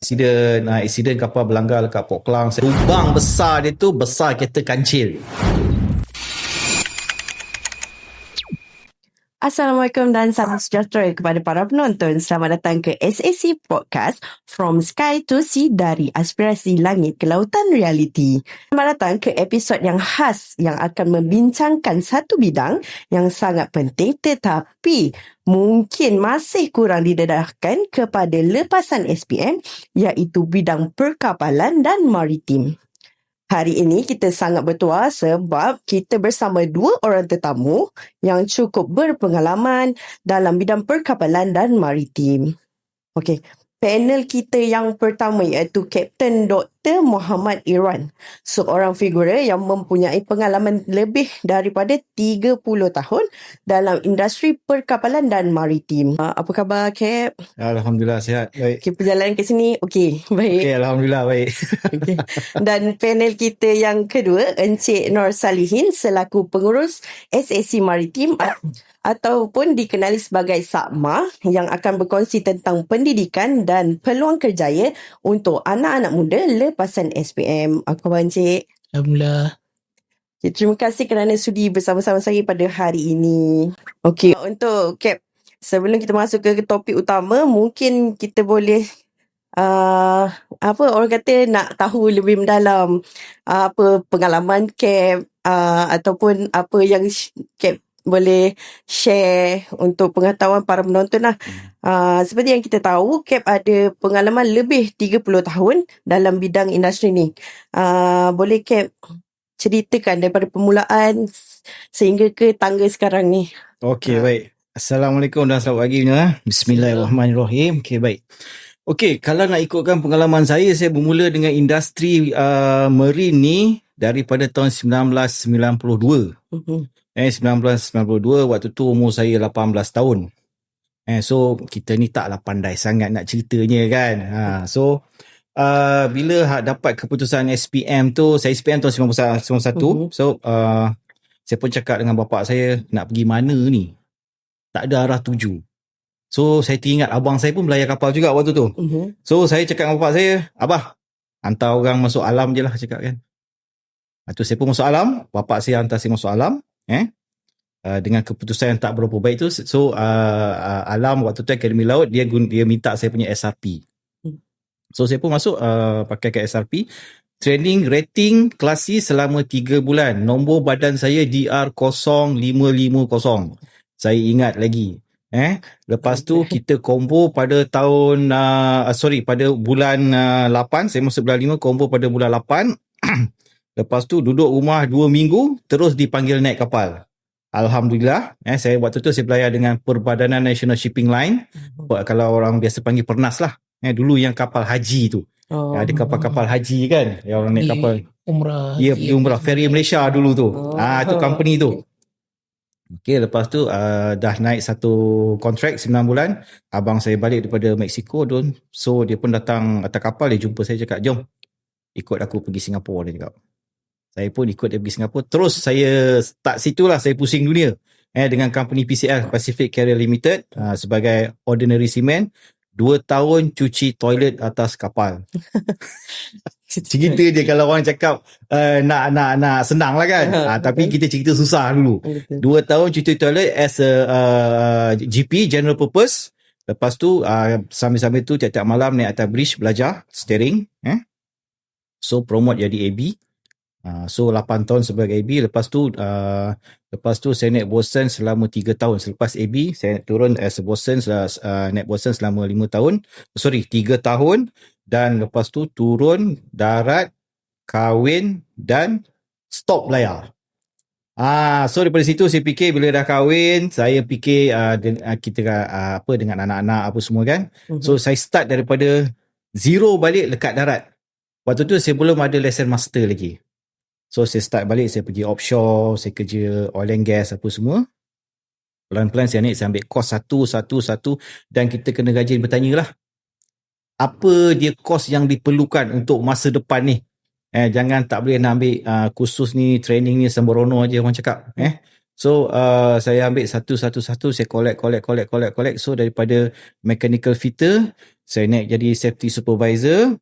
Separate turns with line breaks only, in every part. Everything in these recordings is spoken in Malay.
Aksiden kapal berlanggar dekat Port Klang. Lubang besar dia tu besar kereta kancil.
Assalamualaikum dan salam sejahtera kepada para penonton. Selamat datang ke SAC Podcast From Sky to Sea, dari aspirasi langit ke lautan reality. Selamat datang ke episod yang khas yang akan membincangkan satu bidang yang sangat penting tetapi mungkin masih kurang didedahkan kepada lepasan SPM, iaitu bidang perkapalan dan maritim. Hari ini kita sangat bertuah sebab kita bersama dua orang tetamu yang cukup berpengalaman dalam bidang perkapalan dan maritim. Okey, panel kita yang pertama iaitu Kapten Dr. Muhammad Irwan, seorang figura yang mempunyai pengalaman lebih daripada 30 tahun dalam industri perkapalan dan maritim. Apa khabar, Kap?
Alhamdulillah sihat. Baik.
Okay, perjalanan ke sini okey, baik.
Okey, alhamdulillah baik.
Okay. Dan panel kita yang kedua, Encik Nur Salihin selaku pengurus SAC Maritim ataupun dikenali sebagai SACMA, yang akan berkongsi tentang pendidikan dan peluang kerjaya untuk anak-anak muda lepasan SPM. Apa khabar, Encik?
Alhamdulillah.
Okay, terima kasih kerana sudi bersama-sama saya pada hari ini. Okey, untuk Cap, sebelum kita masuk ke topik utama, mungkin kita boleh apa orang kata nak tahu lebih mendalam apa pengalaman Cap, ataupun apa yang Cap boleh share untuk pengetahuan para penonton lah. Seperti yang kita tahu, Cap ada pengalaman lebih 30 tahun dalam bidang industri ni. Boleh Cap ceritakan daripada permulaan sehingga ke tangga sekarang ni?
Okey, baik. Assalamualaikum dan selamat pagi. Bismillahirrahmanirrahim. Okey, baik. Okey, kalau nak ikutkan pengalaman saya bermula dengan industri marine ni daripada tahun 1992. 1992, waktu tu umur saya 18 tahun. So kita ni taklah pandai sangat nak ceritanya kan. So bila dapat keputusan SPM tu, saya SPM tahun 1991. So saya pun cakap dengan bapa saya, nak pergi mana ni? Tak ada arah tuju. So saya teringat abang saya pun belayar kapal juga waktu tu. So saya cakap dengan bapa saya, abah, hantar orang masuk alam je lah, cakap kan. Tu saya pun masuk alam, bapa saya hantar saya masuk alam. Dengan keputusan yang tak berapa baik tu. So alam waktu tu Akademi Laut, dia minta saya punya SRP. So saya pun masuk pakai ke SRP. Training rating klasi selama 3 bulan. Nombor badan saya DR0550. Saya ingat lagi. Lepas tu kita combo pada tahun pada bulan 8. Saya masuk bulan 5, combo pada bulan 8. Lepas tu duduk rumah 2 minggu, terus dipanggil naik kapal. Alhamdulillah, saya waktu tu saya belayar dengan Perbadanan National Shipping Line. Kalau orang biasa panggil Pernas lah. Dulu yang kapal haji tu. Ada kapal-kapal haji kan, yang orang naik kapal
Umrah.
Ya, pergi umrah. Ferry Malaysia dulu tu. Itu company tu. Okey, lepas tu dah naik satu kontrak 9 bulan. Abang saya balik daripada Mexico tu. So dia pun datang atas kapal, dia jumpa saya, cakap, jom ikut aku pergi Singapura, dia cakap. Saya pun ikut dia pergi Singapura. Terus saya start situlah, saya pusing dunia. Dengan company PCL, Pacific Carrier Limited, sebagai ordinary seaman. 2 tahun cuci toilet atas kapal. Cerita je kalau orang cakap nak senang lah kan. Tapi kita cerita susah dulu. 2 tahun cuci toilet as a GP, general purpose. Lepas tu sambil-sambil tu tiap-tiap malam naik atas bridge belajar steering. So promote jadi AB. So 8 tahun sebagai AB. Lepas tu saya naik bosun selama 3 tahun. Selepas AB saya turun as a bosun, naik bosun selama 3 tahun. Dan lepas tu turun darat, kahwin dan stop layar. So daripada situ saya fikir, bila dah kahwin, saya fikir kita dengan anak-anak apa semua kan. So saya start daripada zero balik dekat darat. Waktu tu saya belum ada lesen master lagi. So saya start balik, saya pergi offshore, saya kerja oil and gas apa semua. Pelan-pelan saya ambil kos satu, dan kita kena rajin bertanya lah. Apa dia kos yang diperlukan untuk masa depan ni? Jangan tak boleh nak ambil kursus ni, training ni sembrono aja orang cakap. So saya ambil satu-satu, saya collect. So daripada mechanical fitter, saya naik jadi safety supervisor.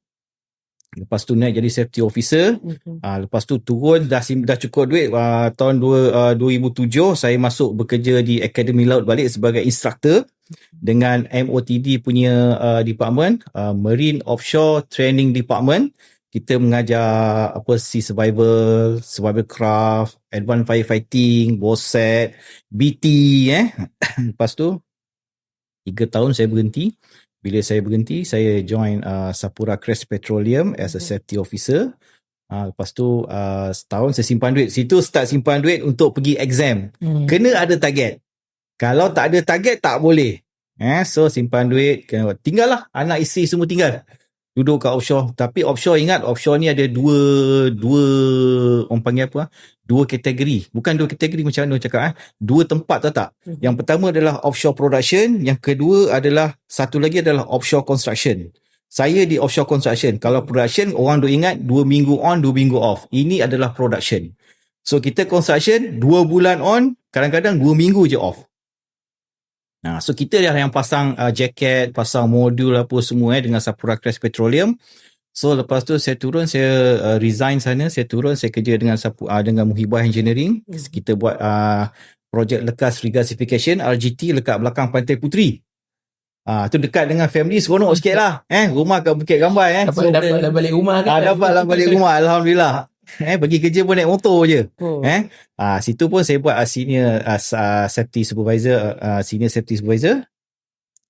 Lepas tu naik jadi safety officer. Lepas tu turun, dah cukup duit. Tahun 2007 saya masuk bekerja di Akademi Laut balik sebagai instructor dengan MOTD punya department, Marine Offshore Training Department. Kita mengajar sea survival craft, advanced firefighting, BOSET, BT. Lepas tu 3 tahun saya berhenti. Bila saya berhenti, saya join Sapura Crest Petroleum as a safety officer. Lepas tu setahun saya simpan duit. Situ start simpan duit untuk pergi exam. Kena ada target. Kalau tak ada target, tak boleh. So simpan duit. Tinggal lah. Anak isteri semua tinggal. Duduk kat offshore. Tapi offshore, ingat, offshore ni ada dua orang panggil apa? Dua kategori. Bukan dua kategori macam mana cakap. Dua tempat, tahu tak? Yang pertama adalah offshore production. Yang kedua adalah, satu lagi adalah offshore construction. Saya di offshore construction. Kalau production, orang duk ingat 2 minggu on, 2 minggu off. Ini adalah production. So kita construction 2 bulan on, kadang-kadang 2 minggu je off. So kita dah yang pasang jaket, pasang modul apa semua dengan Sapura Crest Petroleum. So lepas tu saya turun, saya resign sana, saya turun, saya kerja dengan Muhibah Engineering. Kita buat projek lekas regasification RGT dekat belakang Pantai Puteri. Tu dekat dengan family, seronok sikit lah. Rumah kat Bukit Gambai.
Dapat balik rumah kan?
Dapatlah balik rumah, Alhamdulillah. Pergi kerja pun naik motor je. Situ pun saya buat senior safety supervisor, senior safety supervisor.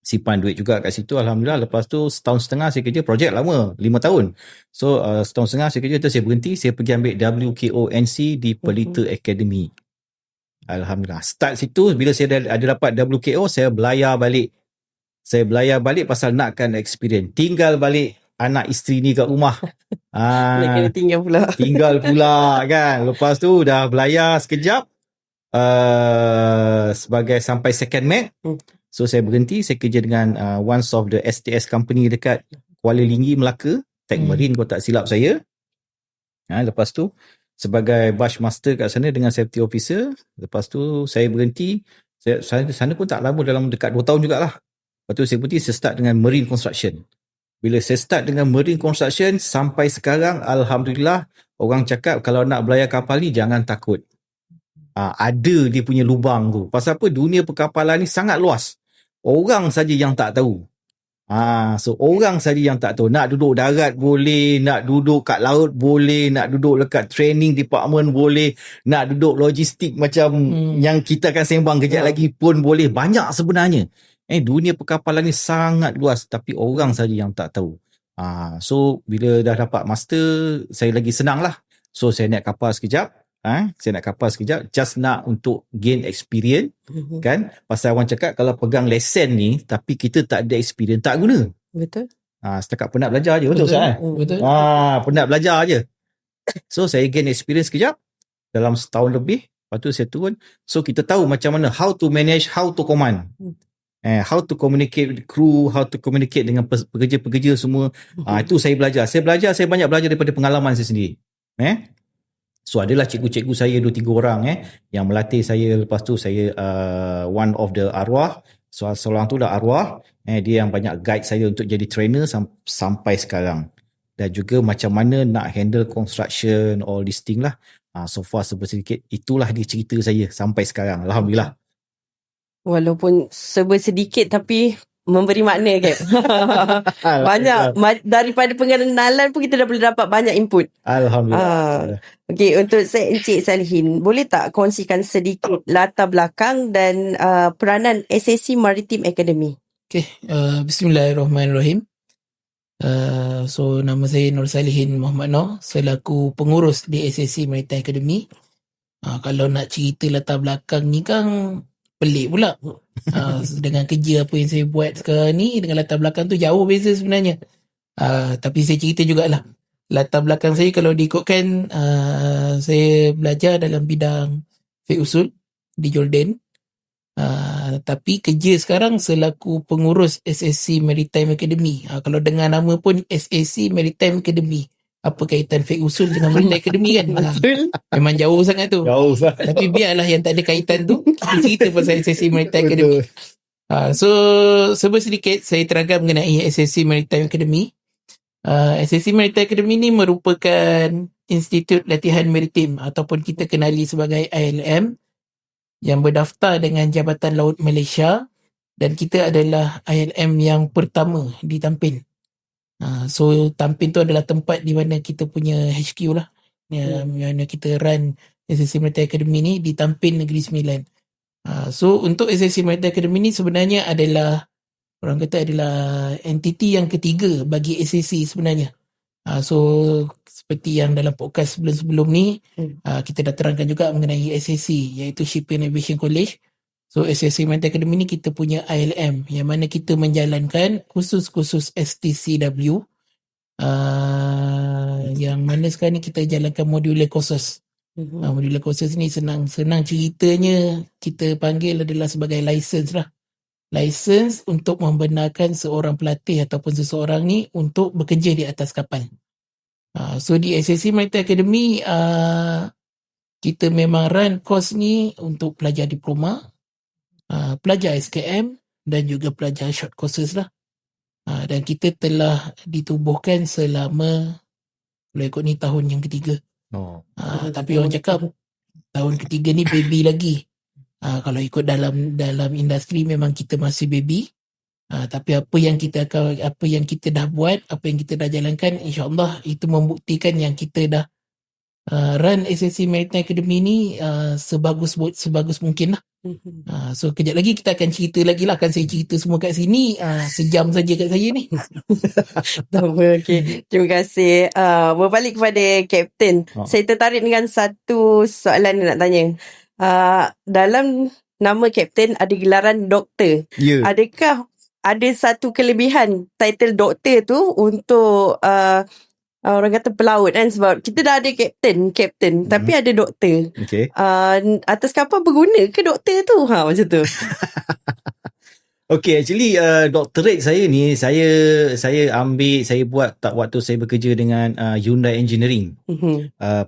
Simpan duit juga kat situ, Alhamdulillah. Lepas tu setahun setengah saya kerja, projek lama, 5 tahun. So setahun setengah saya kerja tu saya berhenti, saya pergi ambil WKONC di Pelita Academy. Alhamdulillah. Start situ, bila saya ada dapat WKO, saya belayar balik. Pasal nakkan experience. Tinggal balik anak isteri ni kat rumah.
Kena
tinggal pula kan. Lepas tu dah belayar sekejap sebagai sampai second mat. So saya berhenti, saya kerja dengan one of the STS company dekat Kuala Linggi, Melaka, Tech Marine kalau tak silap saya. Lepas tu sebagai bash master kat sana dengan safety officer. Lepas tu saya berhenti. Sana pun tak lama, dalam dekat 2 tahun jugalah. Lepas tu saya berhenti, saya start dengan marine construction. Bila saya start dengan marine construction sampai sekarang, Alhamdulillah, orang cakap kalau nak belayar kapal ni jangan takut. Ada dia punya lubang tu. Pasal apa? Dunia perkapalan ni sangat luas. Orang saja yang tak tahu. So orang saja yang tak tahu. Nak duduk darat boleh, nak duduk kat laut boleh, nak duduk dekat training department boleh, nak duduk logistik macam yang kita akan sembang kejap lagi pun boleh. Banyak sebenarnya. Dunia perkapalan ni sangat luas, tapi orang saja yang tak tahu. So bila dah dapat master, saya lagi senang lah. So saya naik kapal sekejap. Just nak untuk gain experience. Kan? Pasal orang cakap kalau pegang lesen ni tapi kita tak ada experience, tak guna.
Betul.
Setakat penat belajar je. Betul Ustaz?
Betul.
Penat belajar je. So saya gain experience sekejap dalam setahun lebih. Lepas tu saya turun. So kita tahu macam mana how to manage, how to command. How to communicate with crew, how to communicate dengan pekerja-pekerja semua. Itu saya belajar. Saya banyak belajar daripada pengalaman saya sendiri. So adalah cikgu-cikgu saya 2-3 orang yang melatih saya. Lepas tu saya one of the arwah. So seorang tu dah arwah. Dia yang banyak guide saya untuk jadi trainer sampai sekarang. Dan juga macam mana nak handle construction, all this thing lah. So far sedikit. Itulah dia cerita saya sampai sekarang. Alhamdulillah.
Walaupun serba sedikit tapi memberi makna kan. Banyak daripada pengenalan pun kita dah boleh dapat banyak input.
Alhamdulillah.
Okey, untuk Encik Salihin, boleh tak kongsikan sedikit latar belakang dan peranan SSC Maritime Academy?
Okey, bismillahirrahmanirrahim. So nama saya Nur Salihin Muhammad Noor, selaku pengurus di SSC Maritime Academy. Kalau nak cerita latar belakang ni kan pelik pula. Dengan kerja apa yang saya buat sekarang ni dengan latar belakang tu jauh beza sebenarnya. Tapi saya cerita jugalah. Latar belakang saya kalau diikutkan, saya belajar dalam bidang fiqh usul di Jordan. Tapi kerja sekarang selaku pengurus SSC Maritime Academy. Kalau dengar nama pun SSC Maritime Academy. apa kaitan fake usul dengan Maritime Academy kan.
Betul.
Memang jauh sangat tu.
Jauh sangat.
Tapi biarlah yang tak ada kaitan tu, kita cerita pasal SSC Maritime Academy. So sedikit saya terangkan mengenai SSC Maritime Academy. SSC Maritime Academy ni merupakan Institut Latihan Maritim ataupun kita kenali sebagai ILM yang berdaftar dengan Jabatan Laut Malaysia, dan kita adalah ILM yang pertama di Tampin. So Tampin tu adalah tempat di mana kita punya HQ lah, di mana kita run SSC Maritime Academy ni di Tampin Negeri Sembilan. So untuk SSC Maritime Academy ni sebenarnya adalah, orang kata adalah entiti yang ketiga bagi SSC sebenarnya. So seperti yang dalam podcast sebelum-sebelum ni kita dah terangkan juga mengenai SSC, iaitu Shipping Aviation College. So SSC Maritime Academy ni kita punya ILM yang mana kita menjalankan khusus STCW, yang mana sekarang ni kita jalankan modular courses. Modular courses ni senang ceritanya kita panggil adalah sebagai license lah. License untuk membenarkan seorang pelatih ataupun seseorang ni untuk bekerja di atas kapal. So di SSC Maritime Academy kita memang run course ni untuk pelajar diploma, pelajar SKM dan juga pelajar short courses lah. Dan kita telah ditubuhkan selama, kalau ikut ni tahun yang ketiga. Tapi orang cakap tahun ketiga ni baby lagi. Kalau ikut dalam industri memang kita masih baby. Tapi apa yang kita dah buat, apa yang kita dah jalankan, insya-Allah itu membuktikan yang kita dah run SSC Maritime Academy ni sebagus mungkin lah. So kejap lagi kita akan cerita lagi lah. Akan saya cerita semua kat sini, sejam saja kat saya ni.
Okay. Terima kasih. Berbalik kepada Kapten, saya tertarik dengan satu soalan yang nak tanya. Dalam nama Kapten ada gelaran doktor. Adakah ada satu kelebihan title doktor tu untuk orang kata pelaut kan, sebab kita dah ada kapten tapi ada doktor.
Okay.
Atas kapal berguna ke doktor tu? Macam tu.
Okay, actually doctorate saya ni saya buat tak waktu saya bekerja dengan Hyundai Engineering.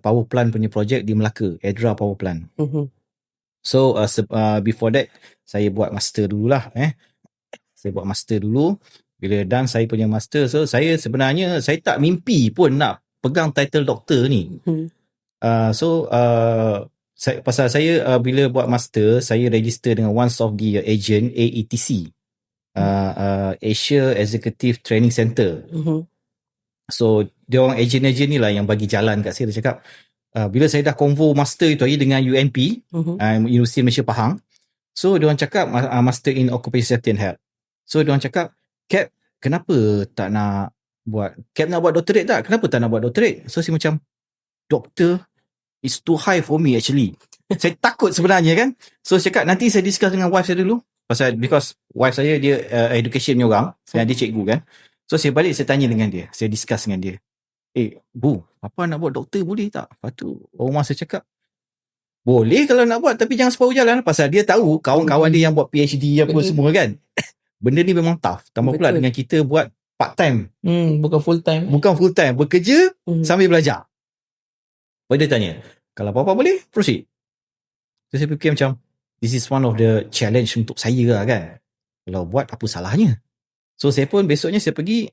Power plant punya projek di Melaka, Edra Power Plant. So before that saya buat master dululah. Saya buat master dulu. Bila done saya punya master, so saya sebenarnya saya tak mimpi pun nak pegang title doktor ni. Pasal saya bila buat master, saya register dengan one of the agent AETC, Asia Executive Training Center. So dia orang agent ni lah yang bagi jalan kat saya. Dia cakap bila saya dah convo master itu lagi dengan UMP, Universiti Malaysia Pahang. So dia orang cakap master in Occupational Safety and Health. So dia orang cakap, Cap, kenapa tak nak buat doctorate tak? Kenapa tak nak buat doctorate? So saya macam, doktor is too high for me actually. Saya takut sebenarnya kan. So saya cakap nanti saya discuss dengan wife saya dulu. Because wife saya dia education ni orang, dia cikgu kan. So saya balik saya tanya dengan dia, saya discuss dengan dia. Bu, apa nak buat doktor boleh tak? Lepas tu rumah saya cakap, boleh kalau nak buat tapi jangan separuh jalan. Pasal dia tahu kawan-kawan dia yang buat PhD apa semua kan. Benda ni memang tough. Tambah pula dengan kita buat part time.
Bukan full time.
Bekerja sambil belajar. Lepas dia tanya, kalau apa-apa boleh, proceed. So saya fikir macam, this is one of the challenge untuk saya lah kan. Kalau buat, apa salahnya? So saya pun besoknya saya pergi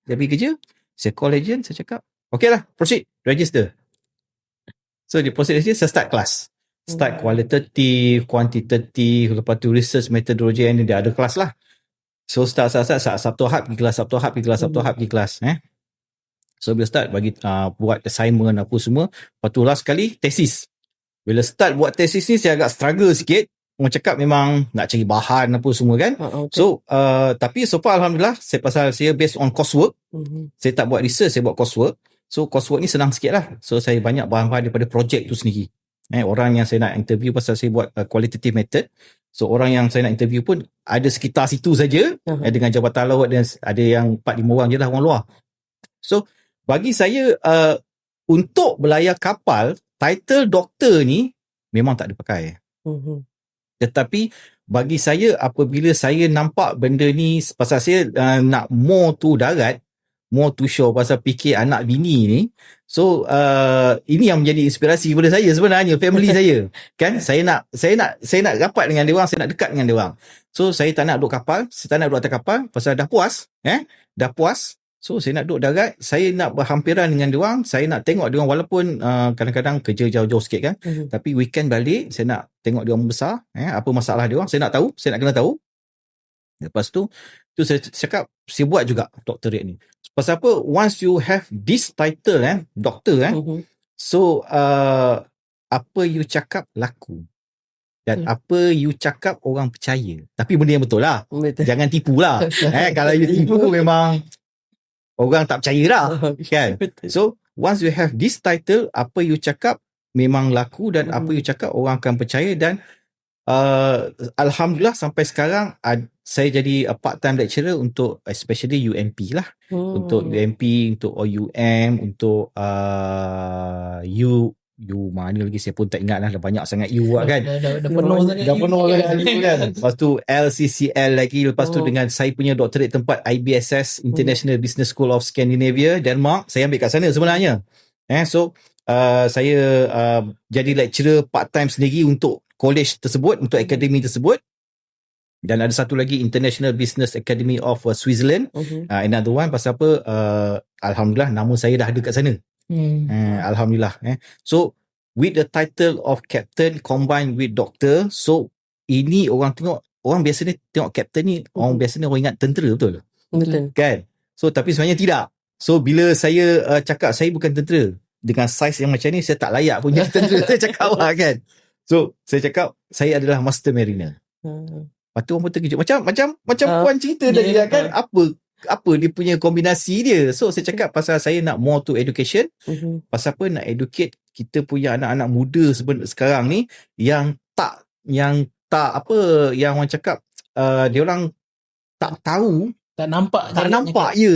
kerja, saya call agent, saya cakap, okay lah, proceed, register. So di proses register, saya start kelas. Start qualitative, quantitative, lepas tu research methodology, and dia ada kelas lah. So start Sabtu Ahad pergi kelas, So bila start bagi buat assignment apa semua. Lepas tu last kali tesis. Bila start buat tesis ni saya agak struggle sikit. Orang cakap memang nak cari bahan apa semua kan. So tapi so far alhamdulillah pasal saya based on coursework. Saya tak buat research, saya buat coursework. So coursework ni senang sikit lah. So saya banyak bahan-bahan daripada projek tu sendiri. Orang yang saya nak interview pasal saya buat qualitative method. So orang yang saya nak interview pun ada sekitar situ saja, dengan jabatan laut, dan ada yang 4-5 orang je lah orang luar. So bagi saya untuk berlayar kapal, title doktor ni memang tak dipakai. Tetapi bagi saya apabila saya nampak benda ni, pasal saya nak more to darat, more too sure pasal fikir anak bini ni. So ini yang menjadi inspirasi kepada saya sebenarnya, family saya. Kan saya nak rapat dengan dia orang, saya nak dekat dengan dia orang. So saya tak nak duduk kapal, saya tak nak duduk atas kapal pasal dah puas, dah puas. So saya nak duduk darat, saya nak berhampiran dengan dia orang, saya nak tengok dia orang walaupun kadang-kadang kerja jauh-jauh sikit kan. Tapi weekend balik saya nak tengok dia orang besar, apa masalah dia orang, saya nak tahu, saya nak kena tahu. Lepas tu saya cakap, saya buat juga doctorate ni. Pasal apa? Once you have this title, doktor, so apa you cakap laku. Dan apa you cakap orang percaya. Tapi benda yang betul lah.
Betul.
Jangan tipu lah. Kalau you tipu memang orang tak percaya lah. Kan? So, once you have this title, apa you cakap memang laku dan apa you cakap orang akan percaya. Dan Alhamdulillah sampai sekarang saya jadi part-time lecturer untuk especially UMP lah. Untuk UMP, untuk OUM, untuk U mana lagi saya pun tak ingat lah, dah banyak sangat U lah kan.
Dah penuh sangat.
Dah penuh kan. Lepas tu LCCL lagi, lepas tu dengan saya punya doctorate tempat IBSS, International Business School of Scandinavia, Denmark. Saya ambil kat sana sebenarnya. So saya jadi lecturer part-time sendiri untuk college tersebut, untuk akademi tersebut. Dan ada satu lagi International Business Academy of Switzerland. Another one pasal apa, Alhamdulillah nama saya dah ada kat sana. Alhamdulillah. So with the title of captain combined with doctor, so ini orang tengok, orang biasanya tengok captain ni, orang biasanya orang ingat tentera, betul?
Betul.
Kan? So tapi sebenarnya tidak. So bila saya cakap saya bukan tentera, dengan saiz yang macam ni saya tak layak pun jadi tentera. Saya cakap lah kan. So saya cakap saya adalah master mariner. Lepas tu orang pun terkejut. Macam puan cerita tadi lah kan. Apa dia punya kombinasi dia. So saya cakap pasal saya nak more to education. Pasal apa? Nak educate kita punya anak-anak muda sekarang ni yang tak apa, yang orang cakap dia orang tak tahu,
tak nampak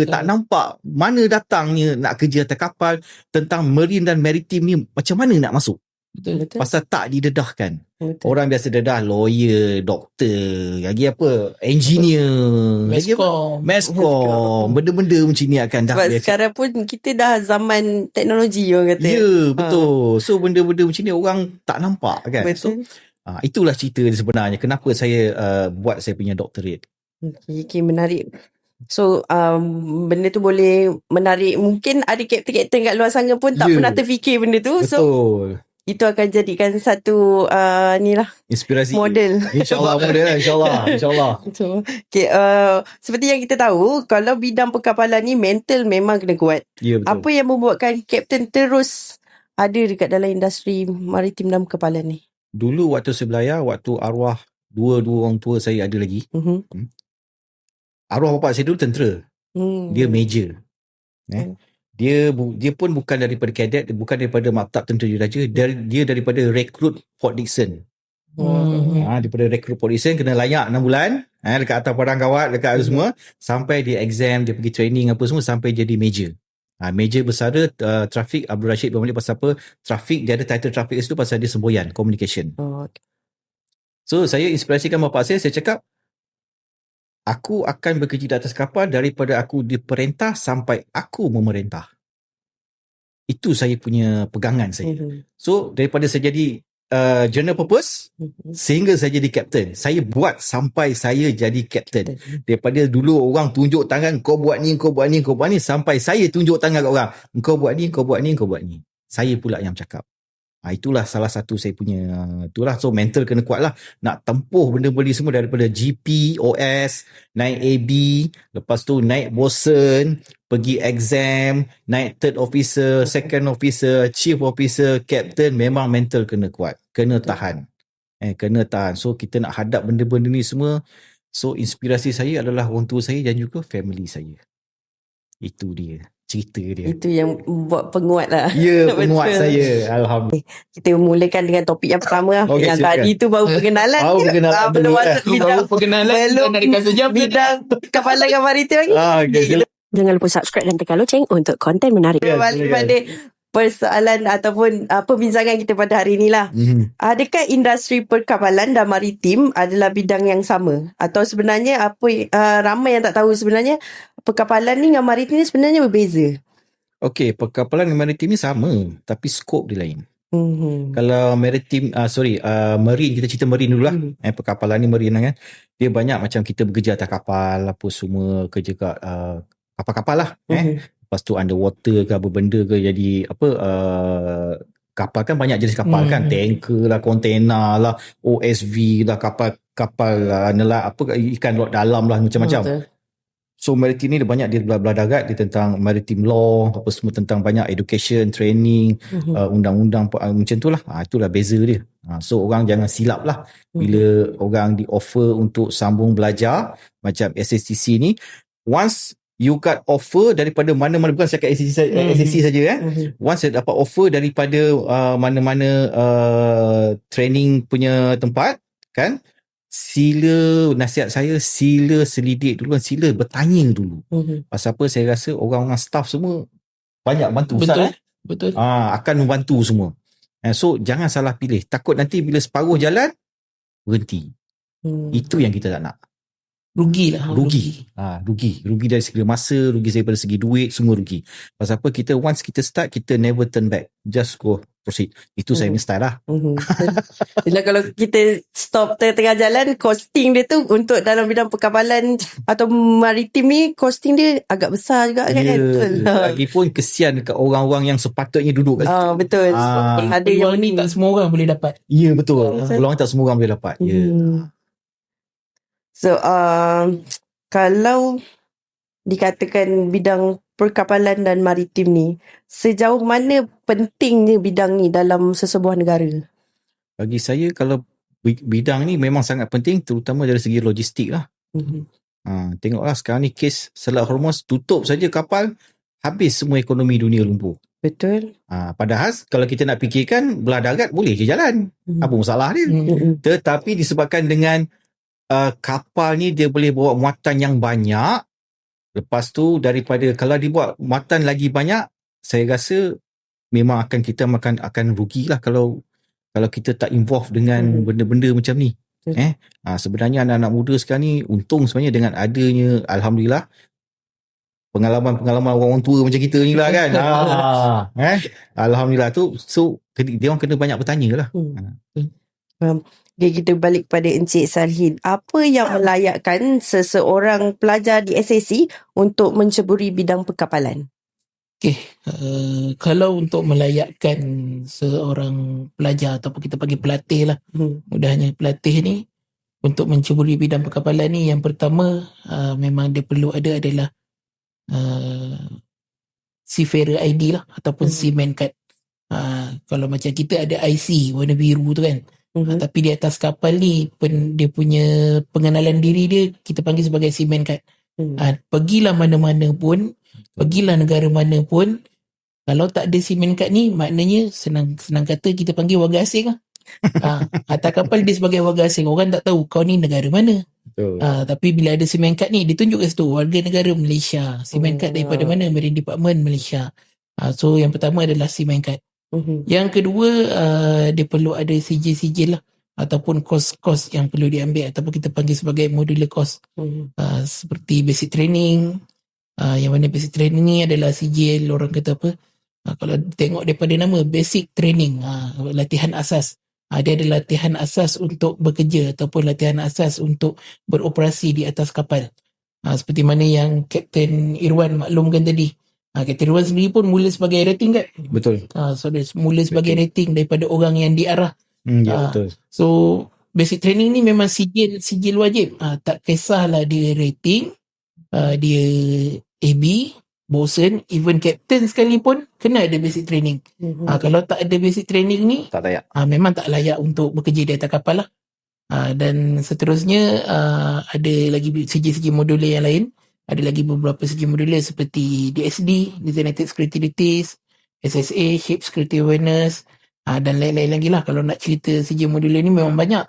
tak nampak mana datangnya nak kerja atas kapal, tentang marine dan maritime ni macam mana nak masuk.
Betul.
Pasal tak didedahkan.
Betul.
Orang biasa dedah lawyer, doktor, lagi apa, engineer, meskom, benda-benda macam ni akan dah.
Sebab
biasa.
sekarang pun kita dah zaman teknologi orang kata.
Ya, betul. So benda-benda macam ni orang tak nampak kan.
Betul.
So itulah cerita dia sebenarnya kenapa saya buat saya punya doctorate.
Okay, menarik. So benda tu boleh menarik. Mungkin ada kapten-kapten kat luar sana pun tak pernah terfikir benda tu.
Betul.
So itu akan jadikan satu ni lah,
inspirasi,
model.
InsyaAllah model lah, InsyaAllah.
Okay, seperti yang kita tahu, kalau bidang perkapalan ni mental memang kena kuat.
Ya, betul.
Apa yang membuatkan kapten terus ada dekat dalam industri maritim dalam perkapalan ni?
Dulu waktu saya belayar, waktu arwah dua orang tua saya ada lagi. Arwah bapak saya dulu tentera. Dia major. Dia pun bukan daripada kadet, bukan daripada maktab tentera diraja, dia daripada rekrut Port Dickson. Daripada rekrut Port Dickson, kena layak 6 bulan dekat atas padang kawat, dekat semua, sampai dia exam, dia pergi training apa semua, sampai jadi major. Major bersara trafik. Abdul Rashid bermula pasal apa, trafik, dia ada title trafik itu pasal dia semboyan communication. So saya inspirasikan bapak saya cakap, aku akan bekerja di atas kapal daripada aku diperintah sampai aku memerintah. Itu saya punya pegangan saya. So daripada saya jadi general purpose sehingga saya jadi captain, saya buat sampai saya jadi captain. Daripada dulu orang tunjuk tangan, kau buat ni, sampai saya tunjuk tangan kat orang, kau buat ni, kau buat ni. Saya pula yang cakap. Itulah salah satu saya punya, itulah. So mental kena kuat lah, nak tempuh benda-benda semua daripada GP, OS, naik AB, lepas tu naik bosun, pergi exam, naik third officer, second officer, chief officer, captain. Memang mental kena kuat, kena tahan. Kena tahan. So kita nak hadap benda-benda ni semua. So inspirasi saya adalah orang tua saya dan juga family saya. Itu dia cerita dia.
Itu yang buat penguat lah.
Ya, penguat saya. Alhamdulillah.
Kita mulakan dengan topik yang pertama.
Okay,
yang
silakan.
tadi tu baru perkenalan. Belum masuk bidang. Belum bidang kapalan maritim lagi.
Okay.
Jangan lupa subscribe dan tekan loceng untuk konten menarik.
Ya,
Balik pada persoalan ataupun perbincangan kita pada hari ni lah. Adakah industri perkapalan dan maritim adalah bidang yang sama? Atau sebenarnya ramai yang tak tahu sebenarnya perkapalan ni dengan maritim ni sebenarnya berbeza?
Okey, perkapalan dan maritim ni sama, tapi skop dia lain. Kalau maritim, marine, kita cerita marine dulu lah. Perkapalan ni marine kan. Dia banyak macam kita bekerja atas kapal, apa semua, kerja kat kapal-kapal lah. Lepas tu underwater ke apa benda ke, jadi kapal kan banyak jenis kapal kan. Tanker lah, kontainer lah, OSV lah, kapal ikan laut dalam lah, macam-macam.
Betul.
So maritim ni dia banyak, dia belah darat, dia tentang maritime law, apa semua, tentang banyak education, training, undang-undang macam tu lah. Itulah beza dia. So orang jangan silap lah bila orang di offer untuk sambung belajar macam SSTC ni. Once you got offer daripada mana-mana, bukan cakap SSC saja once dapat offer daripada mana-mana training punya tempat kan, sila, nasihat saya, sila selidik dulu, sila bertanya dulu. Pasal apa, saya rasa orang-orang staff semua banyak bantu.
Betul.
Akan membantu semua. So jangan salah pilih. Takut nanti bila separuh jalan berhenti. Itu yang kita tak nak.
Rugi
dari segi masa, rugi daripada segi duit, semua rugi. Pasal apa, kita once kita start, kita never turn back, just go proceed. Itu saya punya style lah.
Bila kalau kita stop tengah jalan, costing dia tu untuk dalam bidang perkapalan atau maritim ni, costing dia agak besar juga kan.
Lagipun kesian dekat orang-orang yang sepatutnya duduk kat situ.
Betul.
Ada yang ni tak semua orang boleh dapat.
Ya, betul. Peluang tak semua orang boleh dapat.
So, kalau dikatakan bidang perkapalan dan maritim ni, sejauh mana pentingnya bidang ni dalam sesebuah negara?
Bagi saya, kalau bidang ni memang sangat penting, terutama dari segi logistik lah. Tengoklah sekarang ni kes Selat Hormuz, tutup saja kapal, habis semua ekonomi dunia lumpuh.
Betul.
Padahal kalau kita nak fikirkan, belah darat boleh je jalan. Apa masalah dia? Tetapi disebabkan dengan kapal ni dia boleh bawa muatan yang banyak. Lepas tu daripada kalau dibuat muatan lagi banyak, saya rasa memang kita akan rugilah kalau kita tak involve dengan benda-benda macam ni. Sebenarnya anak-anak muda sekarang ni untung sebenarnya dengan adanya, alhamdulillah, pengalaman orang tua macam kita ni lah kan. Alhamdulillah tu. So dia orang kena banyak bertanya lah.
Kita balik kepada Encik Salihin. Apa yang melayakkan seseorang pelajar di SSC untuk menceburi bidang perkapalan?
Kalau untuk melayakkan seorang pelajar ataupun kita panggil pelatih lah, mudahnya pelatih ni untuk menceburi bidang perkapalan ni, yang pertama memang dia perlu ada adalah Seafarer ID lah ataupun Seaman Card. Kalau macam kita ada IC warna biru tu kan, tapi di atas kapal ni dia punya pengenalan diri dia kita panggil sebagai Seaman Card. Pergilah mana-mana pun, pergilah negara mana pun, kalau tak ada Seaman Card ni, maknanya senang kata kita panggil warga asing lah. Atas kapal dia sebagai warga asing, orang tak tahu kau ni negara mana. Tapi bila ada Seaman Card ni, dia tunjuk kat situ warga negara Malaysia. Seaman Card daripada mana? Marine Department Malaysia. So yang pertama adalah Seaman Card. Yang kedua, dia perlu ada sijil-sijil lah, ataupun kos-kos yang perlu diambil, ataupun kita panggil sebagai modular course. Seperti basic training. Yang mana basic training ni adalah sijil, orang kata apa, kalau tengok daripada nama basic training, latihan asas. Dia ada latihan asas untuk bekerja ataupun latihan asas untuk beroperasi di atas kapal. Seperti mana yang Kapten Irwan maklumkan tadi. Kapten Irwan sendiri pun mula sebagai rating kan?
Betul.
So dia mula sebagai rating daripada orang yang diarah.
Betul.
So basic training ni memang sijil wajib. Tak kisahlah dia rating, dia AB, bosun, even captain sekalipun kena ada basic training. Kalau tak ada basic training ni,
tak layak.
Memang tak layak untuk bekerja di atas kapal lah. Dan seterusnya ada lagi sijil-sijil modular yang lain. Ada lagi beberapa sijil modular seperti DSD, Designated Security Duties, SSA, Ship Security Awareness, dan lain-lain lagi lah. Kalau nak cerita sijil modular ni memang banyak.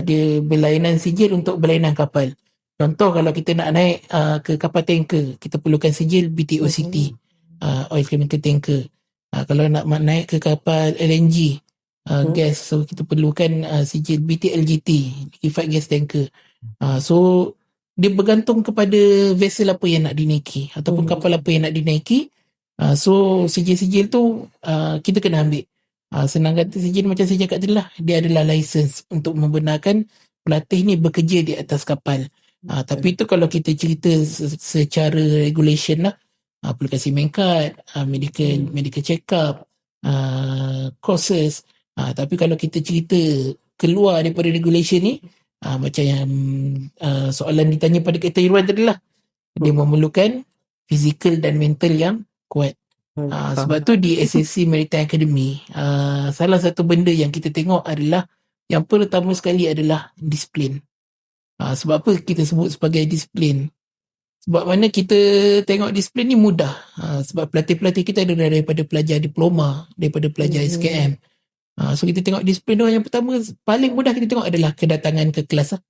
Dia berlainan sijil untuk berlainan kapal. Contoh kalau kita nak naik ke kapal tanker, kita perlukan sijil BTOCT, Oil Chemical Tanker. Kalau nak naik ke kapal LNG, gas, so kita perlukan sijil BTLGT, Liquefied Gas Tanker. So dia bergantung kepada vessel apa yang nak dinaiki ataupun kapal apa yang nak dinaiki. So sijil-sijil tu kita kena ambil. Senang kata sijil macam saya cakap tadi lah, dia adalah license untuk membenarkan pelatih ni bekerja di atas kapal. Tapi tu kalau kita cerita secara regulation lah, aplikasi main-card, medical check-up, courses. Tapi kalau kita cerita keluar daripada regulation ni, macam yang soalan ditanya pada Kapten Irwan tadi lah, dia memerlukan fizikal dan mental yang kuat. Sebab tu di SSC Maritime Academy, salah satu benda yang kita tengok adalah, yang pertama sekali adalah disiplin. Sebab apa kita sebut sebagai disiplin? Sebab mana kita tengok disiplin ni mudah. Sebab pelatih-pelatih kita adalah daripada pelajar diploma, daripada pelajar SKM. So kita tengok disiplin dia, yang pertama paling mudah kita tengok adalah kedatangan ke kelas lah.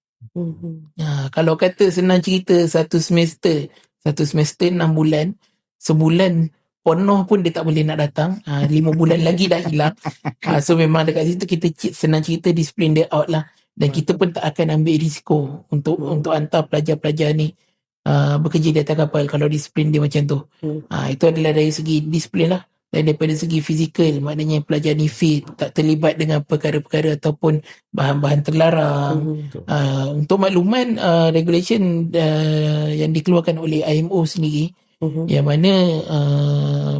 Kalau kata senang cerita, satu semester 6 bulan, sebulan penuh pun dia tak boleh nak datang, 5 bulan lagi dah hilang. So memang dekat situ kita senang cerita disiplin dia out lah. Dan kita pun tak akan ambil risiko untuk hantar pelajar-pelajar ni bekerja di atas kapal kalau disiplin dia macam tu. Itu adalah dari segi disiplin lah. Dan daripada segi fizikal, maknanya pelajar ni fit, tak terlibat dengan perkara-perkara ataupun bahan-bahan terlarang. Untuk makluman, regulation yang dikeluarkan oleh IMO sendiri, yang mana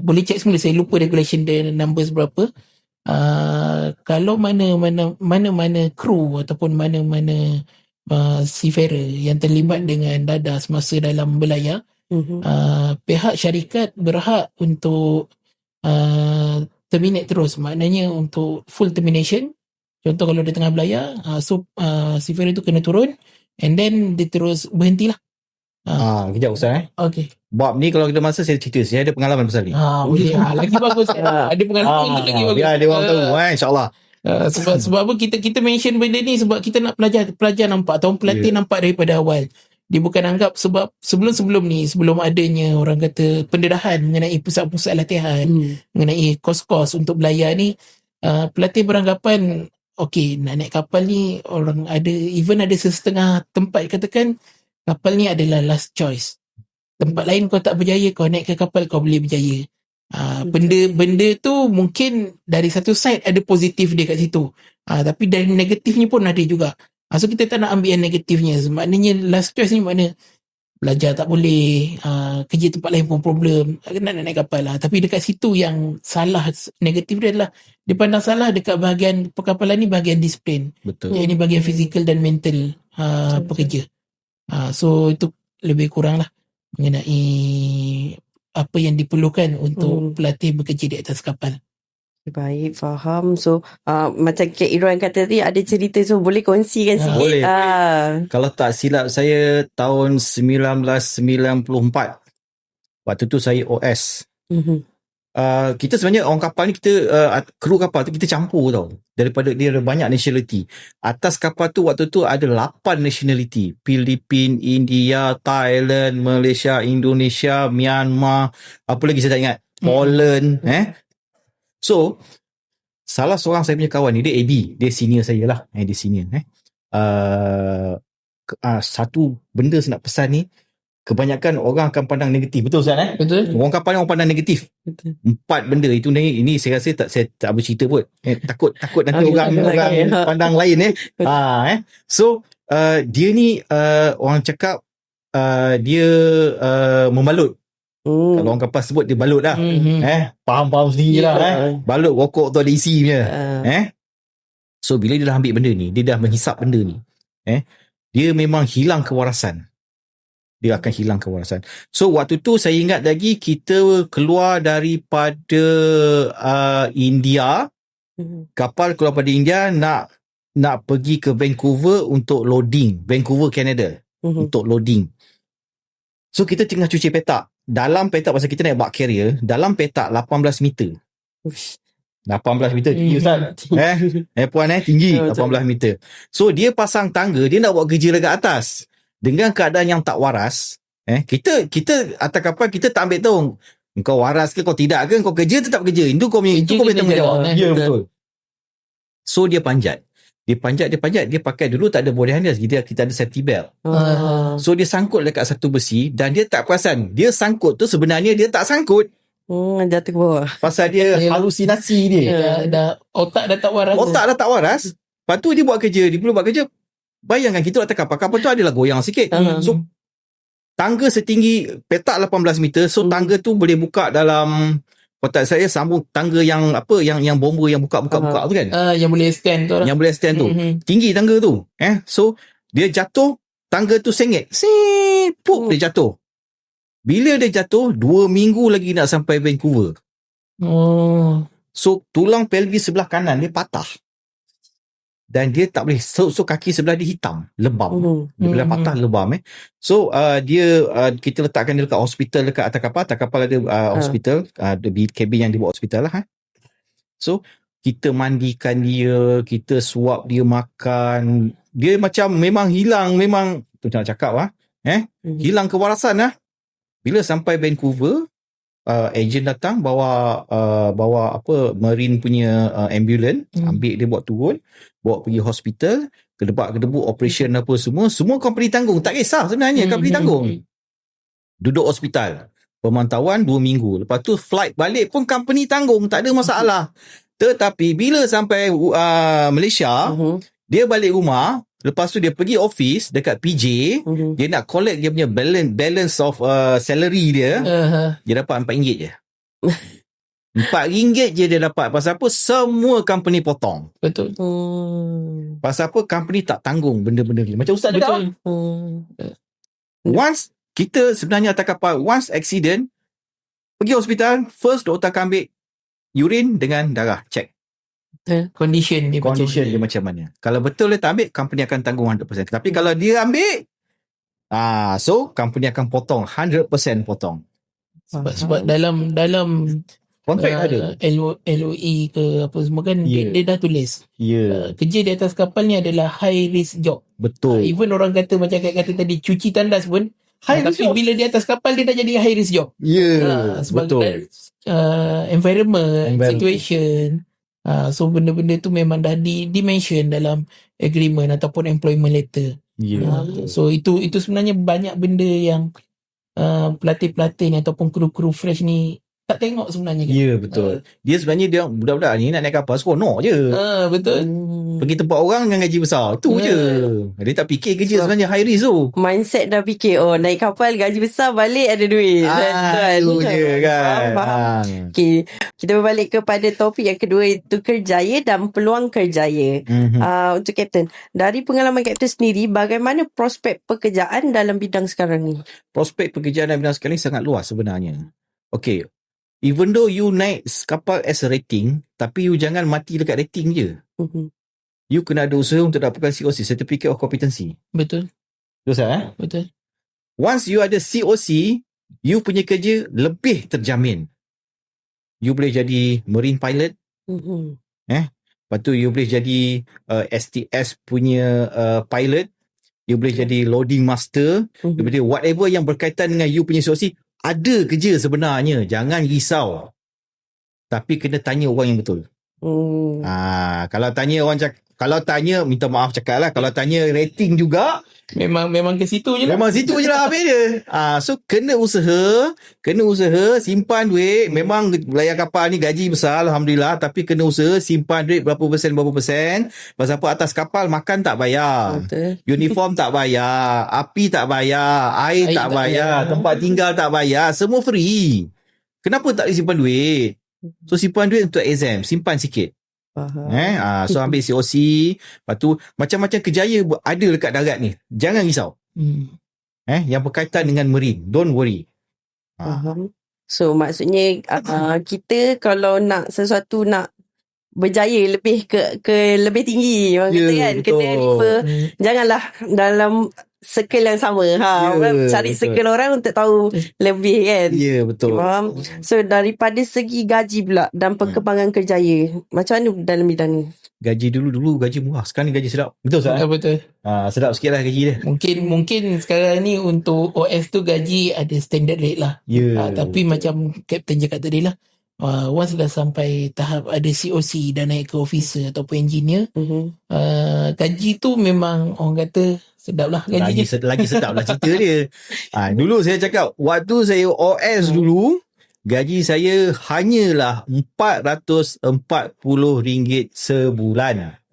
boleh check semula, saya lupa regulation dia numbers berapa. Kalau mana-mana kru ataupun mana-mana seafarer yang terlibat dengan dadah semasa dalam berlayar, pihak syarikat berhak untuk terminate terus, maknanya untuk full termination. Contoh kalau dia tengah berlayar, seafarer tu kena turun and then dia terus berhentilah.
Kejap Ustaz.
Okay.
Bab ni kalau kita masa saya cerita, saya ada pengalaman pasal ni.
Boleh. Lagi bagus. Ada pengalaman tu lagi bagus.
Biar dia orang tahu, insyaAllah.
Sebab apa kita mention benda ni, sebab kita nak pelajar nampak ataupun pelatih nampak daripada awal. Dia bukan anggap, sebab sebelum adanya orang kata pendedahan mengenai pusat-pusat latihan, mengenai kos-kos untuk belayar ni, pelatih beranggapan okey, nak naik kapal ni, orang ada setengah tempat katakan kapal ni adalah last choice. Tempat lain kau tak berjaya, kau naik ke kapal kau boleh berjaya. Benda tu mungkin dari satu side ada positif dia kat situ, tapi dari negatifnya pun ada juga. So kita tak nak ambil yang negatifnya. Maknanya last choice ni makna belajar tak boleh, kerja tempat lain pun problem, nak naik kapal lah. Tapi dekat situ yang salah, negatif dia adalah dia pandang salah dekat bahagian perkapalan ni, bahagian disiplin.
Betul.
Yang ini bahagian fizikal dan mental pekerja. So itu lebih kurang lah mengenai apa yang diperlukan untuk pelatih bekerja di atas kapal.
Baik, faham. So macam Kak Irwan kata tadi, ada cerita, so boleh kongsikan sikit.
Boleh. Kalau tak silap saya, tahun 1994, waktu tu saya OS. Kita sebenarnya orang kapal ni, kita kru kapal tu kita campur tau. Daripada dia ada banyak nationality. Atas kapal tu waktu tu ada 8 nationality. Filipin, India, Thailand, Malaysia, Indonesia, Myanmar, apa lagi saya tak ingat, Poland. So salah seorang saya punya kawan ni, dia AD, dia senior saya lah. Dia senior. Satu benda saya nak pesan ni, kebanyakan orang akan pandang negatif. Betul Ustaz?
Betul.
Orang kapal ni orang pandang negatif.
Betul.
4 benda itu ni, ini saya rasa saya tak bercerita pun. Takut nanti orang pandang lain. So dia ni orang cakap dia membalut. Kalau orang kapal sebut dia balut lah. Faham sendiri lah. Balut rokok tu ada isi punya. So bila dia dah ambil benda ni, dia dah menghisap benda ni, dia memang hilang kewarasan. Dia akan hilang kewarasan. So waktu tu saya ingat lagi, kita keluar daripada India. Kapal keluar pada India nak pergi ke Vancouver untuk loading. Vancouver, Canada. Untuk loading. So kita tengah cuci petak. Dalam petak, pasal kita naik bug carrier, dalam petak 18 meter. 18 meter tinggi Ustaz. Puan tinggi 18 meter. So dia pasang tangga, dia nak buat kerja dekat atas. Dengan keadaan yang tak waras, kita atas kapal kita tak ambil tahu Kau waras ke kau tidak ke, kau kerja tetap kerja. Itu kau punya, itu kau punya
Kerja
tanggungjawab.
kena jalan,
Ya,
betul.
betul. So dia panjat. Dia panjat, dia pakai dulu tak ada body harness, kita ada safety belt. So dia sangkut dekat satu besi dan dia tak perasan. Dia sangkut tu sebenarnya dia tak sangkut.
Jatuh ke bawah.
Pasal dia
Dia-
halusinasi dia.
Dah otak dah tak waras.
Otak dah tak waras. Lepas tu dia buat kerja, dia perlu buat kerja. Bayangkan kita atas kapal tu adalah goyang sikit. So tangga setinggi petak 18 meter. So tangga tu boleh buka dalam, kotak saya sambung tangga yang apa, yang bomba yang buka tu kan.
Yang boleh stand tu lah.
Yang boleh stand tu.
Mhm.
Tinggi tangga tu. So dia jatuh, tangga tu sengit. Dia jatuh. Bila dia jatuh, 2 minggu lagi nak sampai Vancouver.
Oh.
So tulang pelvis sebelah kanan dia patah. Dan dia tak boleh, so kaki sebelah dia hitam, lebam. Dia bila patah lebam. So dia kita letakkan dia dekat hospital dekat atas kapal ada hospital, ada cabin yang dibuat hospital lah. So kita mandikan dia, kita suap dia makan. Dia macam memang hilang, memang tu nak cakap hilang kewarasan lah. Bila sampai Vancouver, agent datang bawa marine punya ambulans, ambil dia bawa pergi hospital, kedebuk operation apa semua company tanggung. Tak kisah sebenarnya, company tanggung. Duduk hospital, pemantauan 2 minggu. Lepas tu flight balik pun company tanggung, tak ada masalah. Tetapi bila sampai Malaysia, dia balik rumah, lepas tu dia pergi office dekat PJ, dia nak collect dia punya balance of salary dia. Dia dapat RM4 je. RM4 je dia dapat. Pasal apa? Semua company potong.
Betul.
Pasal apa? Company tak tanggung benda-benda ni. Macam Ustaz cakap. Once kita sebenarnya atas kapal, once accident, pergi hospital, first doktor akan ambil urine dengan darah, check
Condition dia
macam mana. Kalau betul dia tak ambil, company akan tanggung 100%. Tapi kalau dia ambil, so company akan potong 100% potong.
Sebab dalam
Kontrak ada.
LOE ke apa semua kan, dia dah tulis. Kerja di atas kapal ni adalah high risk job.
Betul.
Even orang kata macam kata tadi cuci tandas pun
High risk
tapi
job.
bila di atas kapal dia dah jadi high risk job. Sebab
betul.
Environment, situation. So benda-benda tu memang dah di-mention dalam agreement ataupun employment letter. So itu sebenarnya banyak benda yang pelatih-pelatih ni ataupun kru-kru fresh ni tak tengok sebenarnya kan.
Ya, betul. Dia sebenarnya dia budak-budak ni nak naik kapal seronok je.
Betul.
Pergi tempat orang dengan gaji besar. Itu je. Dia tak fikir kerja sebenarnya high risk tu.
Mindset dah fikir, naik kapal gaji besar, balik ada duit.
Itu je kan.
Okay. Kita berbalik kepada topik yang kedua, itu kerjaya dan peluang kerjaya. Untuk Kapten, dari pengalaman Kapten sendiri, bagaimana prospek pekerjaan dalam bidang sekarang ni?
Prospek pekerjaan dalam bidang sekarang ni sangat luas sebenarnya. Okay. Even though you naik kapal as a rating, tapi you jangan mati dekat rating je. You kena ada usaha untuk dapatkan COC, Certificate of Competency.
Betul.
Betul
Betul.
Once you ada COC, you punya kerja lebih terjamin. You boleh jadi marine pilot. Lepas tu you boleh jadi STS punya pilot. You boleh jadi loading master. You boleh whatever yang berkaitan dengan you punya COC. Ada kerja sebenarnya. Jangan risau. Tapi kena tanya orang yang betul. Kalau tanya minta maaf cakap lah. Kalau tanya rating juga,
memang ke situ je lah.
memang situ je lah habis dia. So kena usaha, simpan duit. Memang layar kapal ni gaji besar Alhamdulillah, tapi kena usaha, simpan duit berapa persen. Pasal apa? Atas kapal makan tak bayar.
Betul.
Uniform tak bayar, api tak bayar, air tak bayar, tempat tinggal tak bayar, semua free. Kenapa tak boleh simpan duit? So simpan duit untuk exam, simpan sikit. So ambil COC. Lepas tu macam-macam kerjaya ada dekat darat ni. Jangan risau. Yang berkaitan dengan marine, don't worry.
So maksudnya kita kalau nak sesuatu nak berjaya lebih ke lebih tinggi orang kata kan,
betul.
kena refer. Janganlah dalam circle yang sama.
Ya,
Cari
betul.
circle orang untuk tahu lebih kan.
Ya, betul.
Faham? So daripada segi gaji pula dan perkembangan kerjaya, macam mana dalam bidang ni?
Gaji dulu gaji murah. Sekarang ni gaji sedap. Betul tak?
Betul.
Sedap sikit lah gaji dia.
Mungkin sekarang ni untuk OS tu gaji ada standard rate lah.
Ya.
Tapi macam Captain cakap tadi lah, once dah sampai tahap ada COC dan naik ke officer ataupun engineer, gaji tu memang orang kata sedap lah gaji dia.
Lagi sedap lah cerita dia. Dulu saya cakap, waktu saya OS dulu, gaji saya hanyalah RM440 sebulan.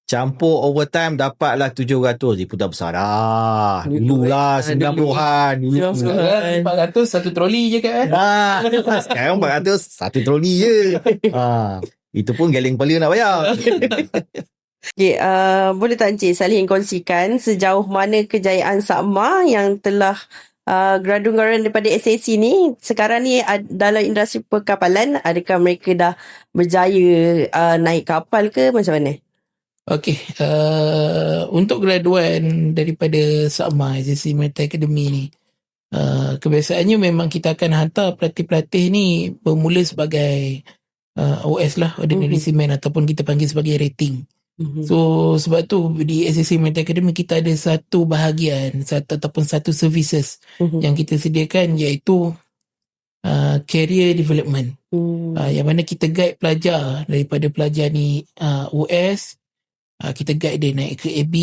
Campur overtime dapatlah 700. Dia pun dah besar dah. Dululah 90-an.
Sekarang 400 satu troli je kan.
Sekarang 400 satu troli je. Itu pun geleng kepala nak bayar.
Okay, boleh tak Encik Salihin kongsikan sejauh mana kejayaan Sakma yang telah graduan daripada SAC ni sekarang ni dalam industri perkapalan, adakah mereka dah berjaya naik kapal ke macam mana?
Okey, untuk graduan daripada SACMA SAC Maritime Academy ni, kebiasaannya memang kita akan hantar pelatih-pelatih ni bermula sebagai OS lah, ordinary seaman, ataupun kita panggil sebagai rating. So sebab tu di SAC Maritime Academy kita ada satu bahagian ataupun satu services yang kita sediakan, iaitu career development. Yang mana kita guide pelajar daripada pelajar ni OS, kita guide dia naik ke AB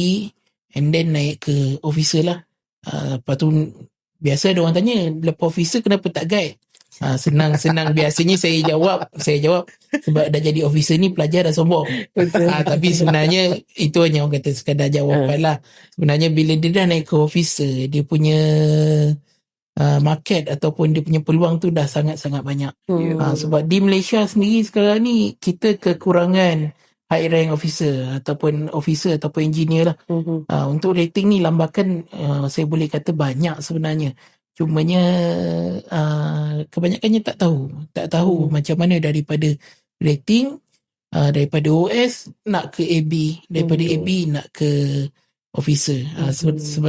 and then naik ke officer lah. Lepas tu biasa ada orang tanya, lepas officer kenapa tak guide? Senang biasanya saya jawab sebab dah jadi officer ni pelajar dah sombong. Tapi sebenarnya itu hanya orang kata sekadar jawapan lah. Sebenarnya bila dia dah naik ke officer, dia punya market ataupun dia punya peluang tu dah sangat-sangat banyak. Sebab di Malaysia sendiri sekarang ni kita kekurangan high rank officer ataupun engineer lah. Untuk rating ni lambakan saya boleh kata banyak sebenarnya. Cumanya kebanyakannya tak tahu macam mana daripada rating, daripada OS nak ke AB, daripada AB nak ke officer.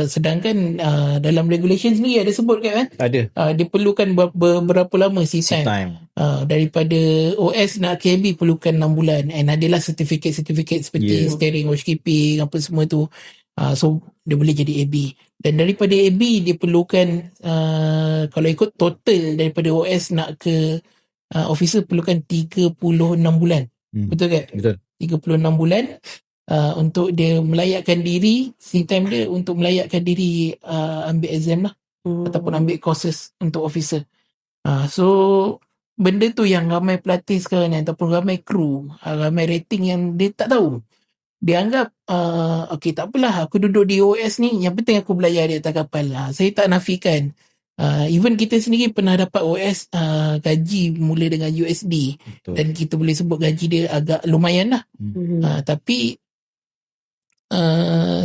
Sedangkan dalam regulation sendiri ada sebut kan? Ada. Dia perlukan berapa lama time. Daripada OS nak ke AB perlukan 6 bulan, and adalah sertifikat seperti steering, housekeeping, apa semua tu. So dia boleh jadi AB. Dan daripada AB dia perlukan kalau ikut total daripada OS nak ke officer perlukan 36 bulan. Betul kan? Betul. 36 bulan untuk dia melayakkan diri, time dia untuk melayakkan diri ambil exam lah, ataupun ambil courses untuk officer. So benda tu yang ramai pelatih sekarang ni ataupun ramai kru, ramai rating yang dia tak tahu. Dia anggap okay, tak apalah, aku duduk di OS ni, yang penting aku belajar di atas kapal. Saya tak nafikan, even kita sendiri pernah dapat OS gaji mula dengan USD. Betul. Dan kita boleh sebut gaji dia agak lumayan lah. Tapi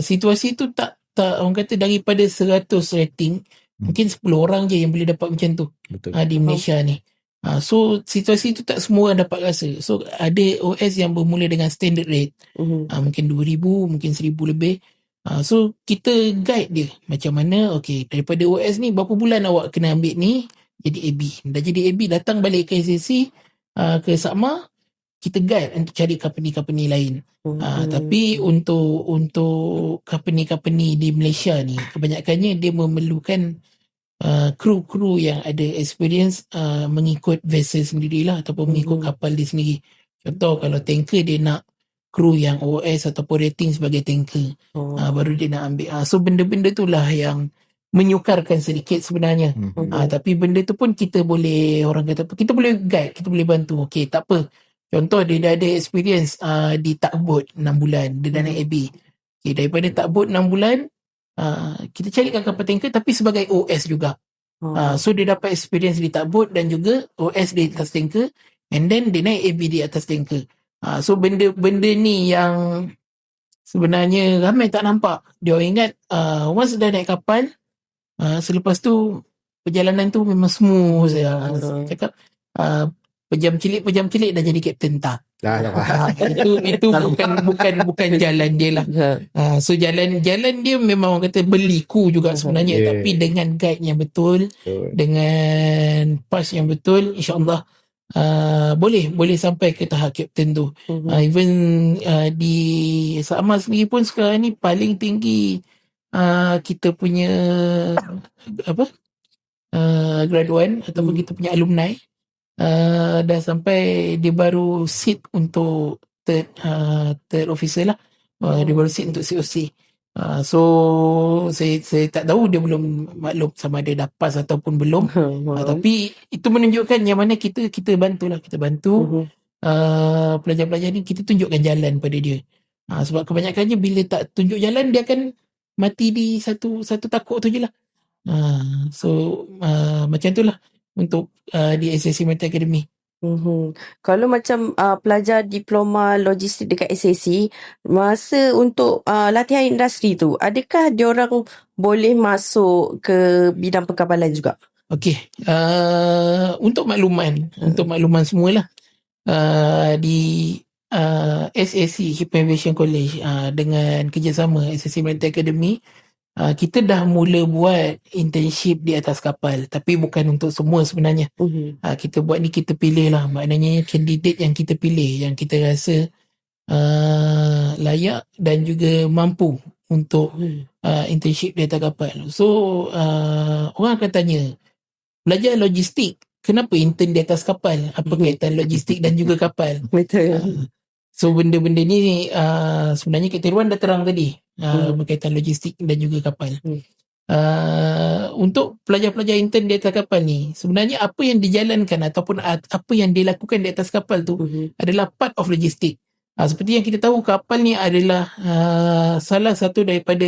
situasi tu tak orang kata daripada 100 rating, mungkin 10 orang je yang boleh dapat macam tu. Betul. Di Malaysia ni. So situasi tu tak semua orang dapat rasa. So ada OS yang bermula dengan standard rate, mungkin 2,000, mungkin 1,000 lebih. So kita guide dia macam mana, okay, daripada OS ni berapa bulan awak kena ambil ni, jadi AB. Dah jadi AB, datang balik ke SAC, ke SACMA, kita guide untuk cari company-company lain. Tapi untuk company-company di Malaysia ni, kebanyakannya dia memerlukan kru-kru yang ada experience mengikut vessel sendirilah ataupun mengikut kapal dia sendiri. Contoh kalau tanker, dia nak kru yang OS ataupun rating sebagai tanker, baru dia nak ambil. So benda-benda tu lah yang menyukarkan sedikit sebenarnya. Tapi benda tu pun kita boleh, orang kata kita boleh guide, kita boleh bantu. Okay, tak apa, contoh dia dah ada experience di tugboat 6 bulan, dia dah naik AB. Okay, daripada tugboat 6 bulan, kita carikan kapal tanker tapi sebagai OS juga. So dia dapat experience di tugboat dan juga OS di atas tanker, and then dia naik AB di atas tanker. So benda ni yang sebenarnya ramai tak nampak. Dia orang ingat once dah naik kapal, selepas tu perjalanan tu memang smooth saja. Cakap pejam cilik dah jadi kapten, tak.
Tak faham.
Itu bukan jalan dia lah. So jalan dia memang orang kata berliku juga sebenarnya,
Yeah.
tapi dengan guide yang betul, dengan pas yang betul, insya-Allah boleh sampai ke tahap kapten tu. Even di Sama sendiri pun sekarang ni paling tinggi kita punya graduan ataupun kita punya alumni dah sampai dia baru sit untuk third officer lah. Dia baru sit untuk COC. So saya tak tahu, dia belum maklum sama ada dah pass ataupun belum. Tapi itu menunjukkan yang mana kita bantu pelajar-pelajar ni, kita tunjukkan jalan pada dia. Sebab kebanyakannya bila tak tunjuk jalan, dia akan mati di satu takut tu je lah. Macam tu lah untuk di SSC Maritime Academy.
Kalau macam pelajar diploma logistik dekat SSC, masa untuk latihan industri tu, adakah diorang boleh masuk ke bidang perkapalan juga?
Okey, untuk makluman semualah, di SSC Hikmat Aviation College dengan kerjasama SSC Maritime Academy, kita dah mula buat internship di atas kapal, tapi bukan untuk semua sebenarnya. Kita buat ni, kita pilih lah, maknanya kandidat yang kita pilih, yang kita rasa layak dan juga mampu untuk internship di atas kapal. So orang akan tanya, belajar logistik, kenapa intern di atas kapal? Apa kaitan logistik dan juga kapal?
Betul.
So benda-benda ni sebenarnya Kak Tirwan dah terang tadi, berkaitan logistik dan juga kapal. Untuk pelajar-pelajar intern di atas kapal ni, sebenarnya apa yang dijalankan ataupun apa yang dilakukan di atas kapal tu adalah part of logistik. Seperti yang kita tahu, kapal ni adalah salah satu daripada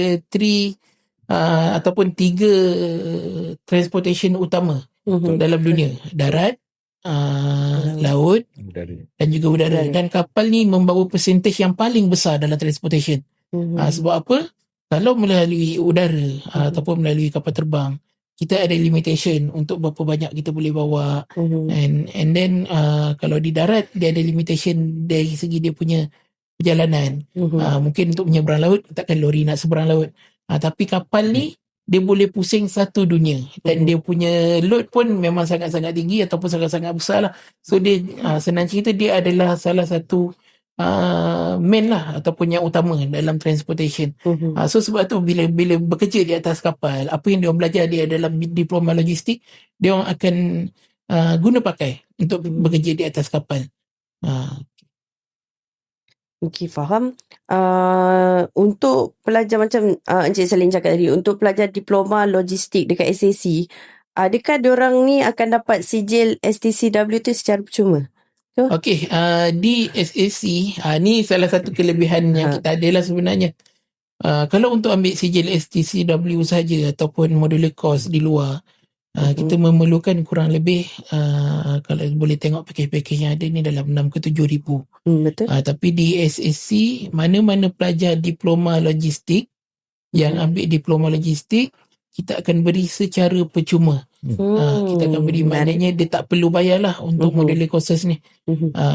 ataupun 3 transportation utama dalam dunia: darat, laut dan juga udara. Dan kapal ni membawa percentage yang paling besar dalam transportation. Sebab apa? Kalau melalui udara ataupun melalui kapal terbang, kita ada limitation untuk berapa banyak kita boleh bawa. And then kalau di darat, dia ada limitation dari segi dia punya perjalanan. Mungkin untuk menyeberang laut, takkan lori nak seberang laut. Tapi kapal ni dia boleh pusing satu dunia, dan dia punya load pun memang sangat-sangat tinggi ataupun sangat-sangat besar lah. So dia senang cerita, dia adalah salah satu main lah ataupun yang utama dalam transportation. So sebab tu bila bekerja di atas kapal, apa yang diorang belajar dia dalam diploma logistik, diorang akan guna pakai untuk bekerja di atas kapal.
Okey, faham. Untuk pelajar macam Encik Salim cakap tadi, untuk pelajar diploma logistik dekat SSC, adakah diorang ni akan dapat sijil STCW tu secara percuma?
Okey, di SSC ni salah satu kelebihan yang kita ada lah sebenarnya. Kalau untuk ambil sijil STCW saja ataupun modular course di luar, kita memerlukan kurang lebih kalau boleh tengok package-package yang ada ni dalam 6 ke 7 ribu.
Betul.
Tapi di SSC, mana-mana pelajar diploma logistik yang ambil diploma logistik, kita akan beri secara percuma. Kita akan beri, maknanya dia tak perlu bayar lah untuk modular courses ni.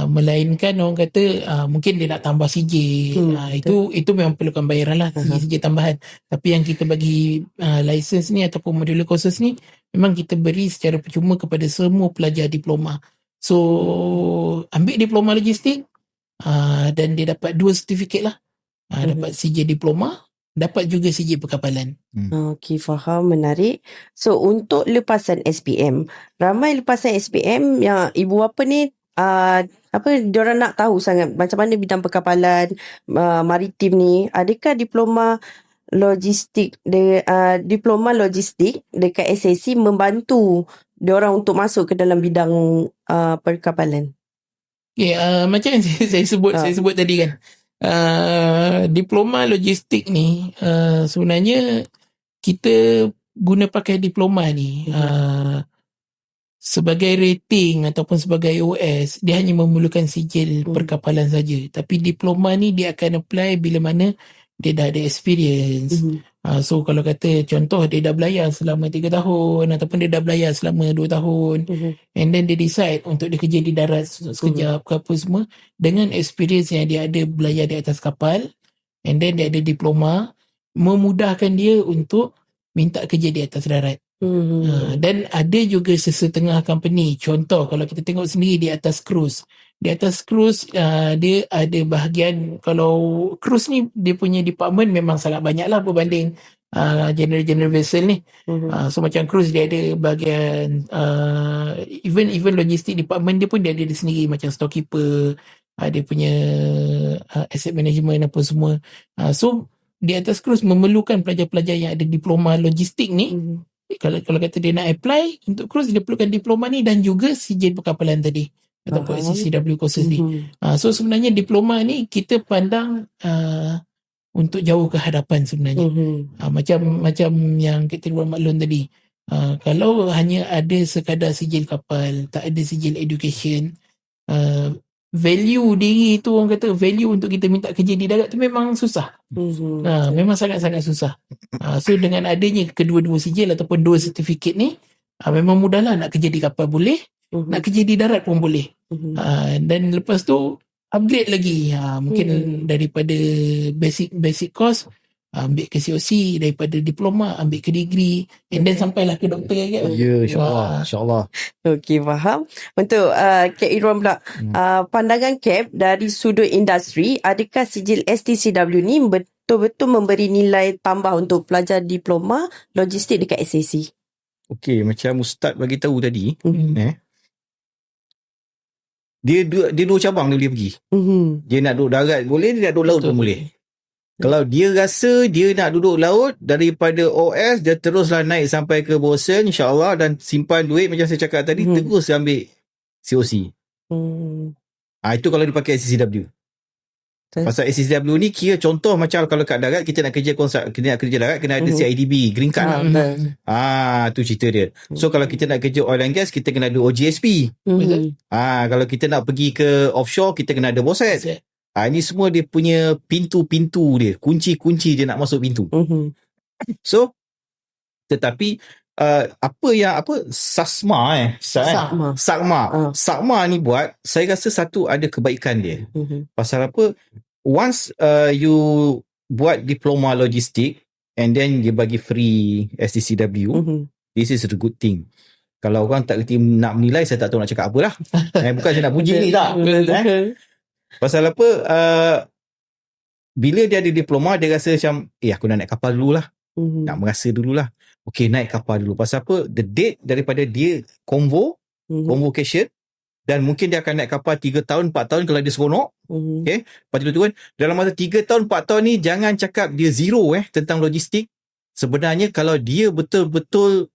Melainkan orang kata mungkin dia nak tambah CJ, itu memang perlukan bayaran lah, CJ tambahan. Tapi yang kita bagi license ni ataupun modular courses ni, memang kita beri secara percuma kepada semua pelajar diploma. So ambil diploma logistik, dan dia dapat 2 sertifikat lah. Dapat CJ diploma, dapat juga CJ perkapalan.
Okey, faham, menarik. So untuk lepasan SPM, ramai lepasan SPM yang ibu bapa ni diorang nak tahu sangat macam mana bidang perkapalan maritim ni. Adakah diploma logistik dekat SSC membantu diorang untuk masuk ke dalam bidang perkapalan?
Okay, macam yang saya sebut tadi kan, diploma logistik ni sebenarnya kita guna pakai diploma ni sebagai rating ataupun sebagai OS, dia hanya memerlukan sijil perkapalan saja. Tapi diploma ni dia akan apply bila mana dia dah ada experience, So kalau kata contoh dia dah belayar selama 3 tahun ataupun dia dah belayar selama 2 tahun, and then dia decide untuk dia kerja di darat sekejap ke apa semua, dengan experience yang dia ada belayar di atas kapal, and then dia ada diploma, memudahkan dia untuk minta kerja di atas darat. Dan ada juga sesetengah company, contoh kalau kita tengok sendiri di atas cruise, dia ada bahagian, kalau cruise ni dia punya department memang sangat banyak lah berbanding general vessel ni. So macam cruise dia ada bahagian even logistik department dia pun dia ada sendiri, macam storekeeper, dia punya asset management apa semua. So di atas cruise memerlukan pelajar-pelajar yang ada diploma logistik ni. Kalau kata dia nak apply untuk cruise, dia perlukan diploma ni dan juga sijil perkapalan tadi ataupun SCCW courses ni. So sebenarnya diploma ni kita pandang untuk jauh ke hadapan sebenarnya. Macam yang kita buat maklum tadi. Kalau hanya ada sekadar sijil kapal, tak ada sijil education, value diri tu, orang kata value untuk kita minta kerja di darat tu memang susah. Memang sangat-sangat susah. So dengan adanya kedua-dua sijil ataupun dua sertifikat ni, memang mudahlah nak kerja di kapal boleh, nak kerja di darat pun boleh. Dan lepas tu upgrade lagi, mungkin daripada basic course ambil ke COC, daripada diploma ambil ke degree, and then sampailah ke doktor kan.
Ya, insyaAllah.
Okey, faham. Untuk Kak Iron pula, pandangan Kak dari sudut industri, adakah sijil STCW ni betul-betul memberi nilai tambah untuk pelajar diploma logistik dekat SAC?
Okey, macam Ustaz bagi tahu tadi, dia dua cabang dia boleh pergi. Dia nak duduk darat boleh, dia nak duduk laut pun boleh. Kalau dia rasa dia nak duduk laut, daripada OS dia teruslah naik sampai ke Bosen insya-Allah, dan simpan duit macam saya cakap tadi, terus ambil COC. Itu kalau dia pakai SCCW. Pasal SCCW ni kira contoh macam kalau kat darat kita nak kerja darat kena ada CIDB, green card. Tu cerita dia. So kalau kita nak kerja oil and gas, kita kena ada OGSP. Kalau kita nak pergi ke offshore, kita kena ada BOSET. Ini semua dia punya pintu-pintu dia, kunci-kunci dia nak masuk pintu. So tetapi SACMA ni buat, saya rasa satu ada kebaikan dia. Pasal apa? Once you buat diploma logistik and then dia bagi free STCW, this is a good thing. Kalau orang tak kerti nak menilai, saya tak tahu nak cakap apalah. Bukan saya nak puji ni tak. Pasal apa? Bila dia ada diploma, dia rasa macam, aku nak naik kapal dululah. Nak merasa dululah. Okey, naik kapal dulu. Pasal apa? The date daripada dia convocation, dan mungkin dia akan naik kapal 3 tahun, 4 tahun kalau dia seronok. Okay. Lepas tu kan, dalam masa 3 tahun, 4 tahun ni, jangan cakap dia zero tentang logistik. Sebenarnya kalau dia betul-betul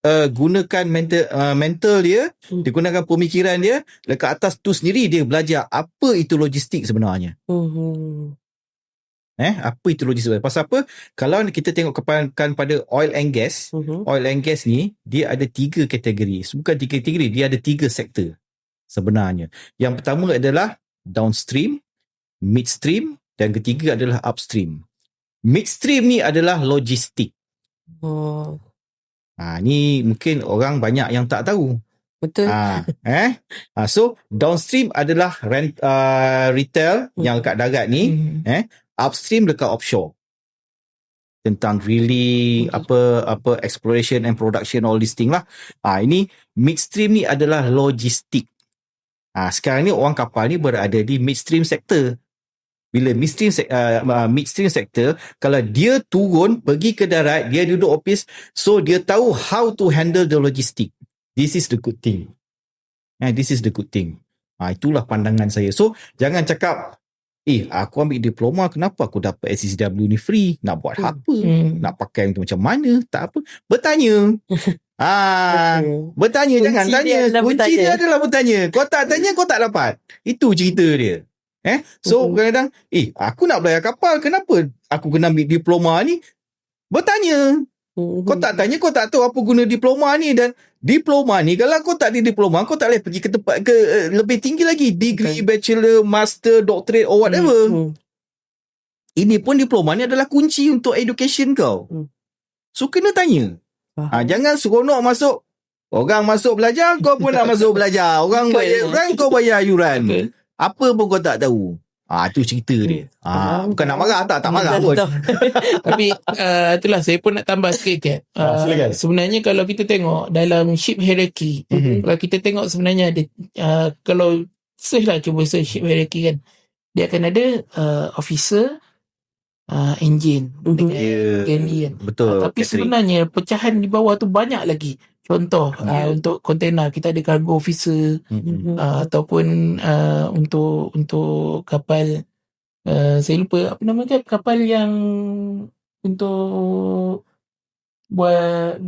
gunakan mental dia, dia gunakan pemikiran dia, dekat atas tu sendiri dia belajar apa itu logistik sebenarnya. Apa itu logistik? Pasal apa? Kalau kita tengok kepada pada oil and gas, oil and gas ni dia ada 3 kategori. Bukan 3 kategori, dia ada 3 sektor sebenarnya. Yang pertama adalah downstream, midstream, dan ketiga adalah upstream. Midstream ni adalah logistik. Ni mungkin orang banyak yang tak tahu.
Betul.
So downstream adalah retail yang kat darat ni, upstream dekat offshore. Tentang drilling, apa exploration and production, all this thing lah. Ini midstream ni adalah logistik. Sekarang ni orang kapal ni berada di midstream sector. Bila midstream sector, kalau dia turun pergi ke darat, dia duduk office, so dia tahu how to handle the logistic. This is the good thing. This is the good thing. Itulah pandangan saya. So jangan cakap, aku ambil diploma, kenapa aku dapat SCCW ni free? Nak buat apa? Nak pakai macam mana? Tak apa. Bertanya. Bertanya, jangan tanya. Kunci dia adalah bertanya. Kau tak tanya, kau tak dapat. Itu cerita dia. So kadang-kadang, aku nak belayar kapal, kenapa aku kena ambil diploma ni? Bertanya. Kau tak tanya, kau tak tahu apa guna diploma ni. Dan diploma ni, kalau kau tak ada diploma, kau tak boleh pergi ke tempat lebih tinggi lagi, degree, bachelor, master, doctorate or whatever. Ini pun diploma ni adalah kunci untuk education kau. So kena tanya. Jangan seronok masuk. Orang masuk belajar, kau pun nak masuk belajar. Orang bayar yuran, kau bayar yuran. Apa pun kau tak tahu. Itu cerita dia. Bukan nak marah, tak marah pun.
Tapi itulah saya pun nak tambah sikit kan.
Silakan.
Sebenarnya kalau kita tengok dalam ship hierarchy, kalau kita tengok sebenarnya ada kalau search lah, cuba search ship hierarchy kan, dia akan ada officer, engine, galley kan.
Betul.
Tapi sebenarnya pecahan di bawah tu banyak lagi. Contoh untuk kontainer kita ada cargo officer, ataupun untuk kapal, saya lupa apa nama kan, kapal yang untuk buat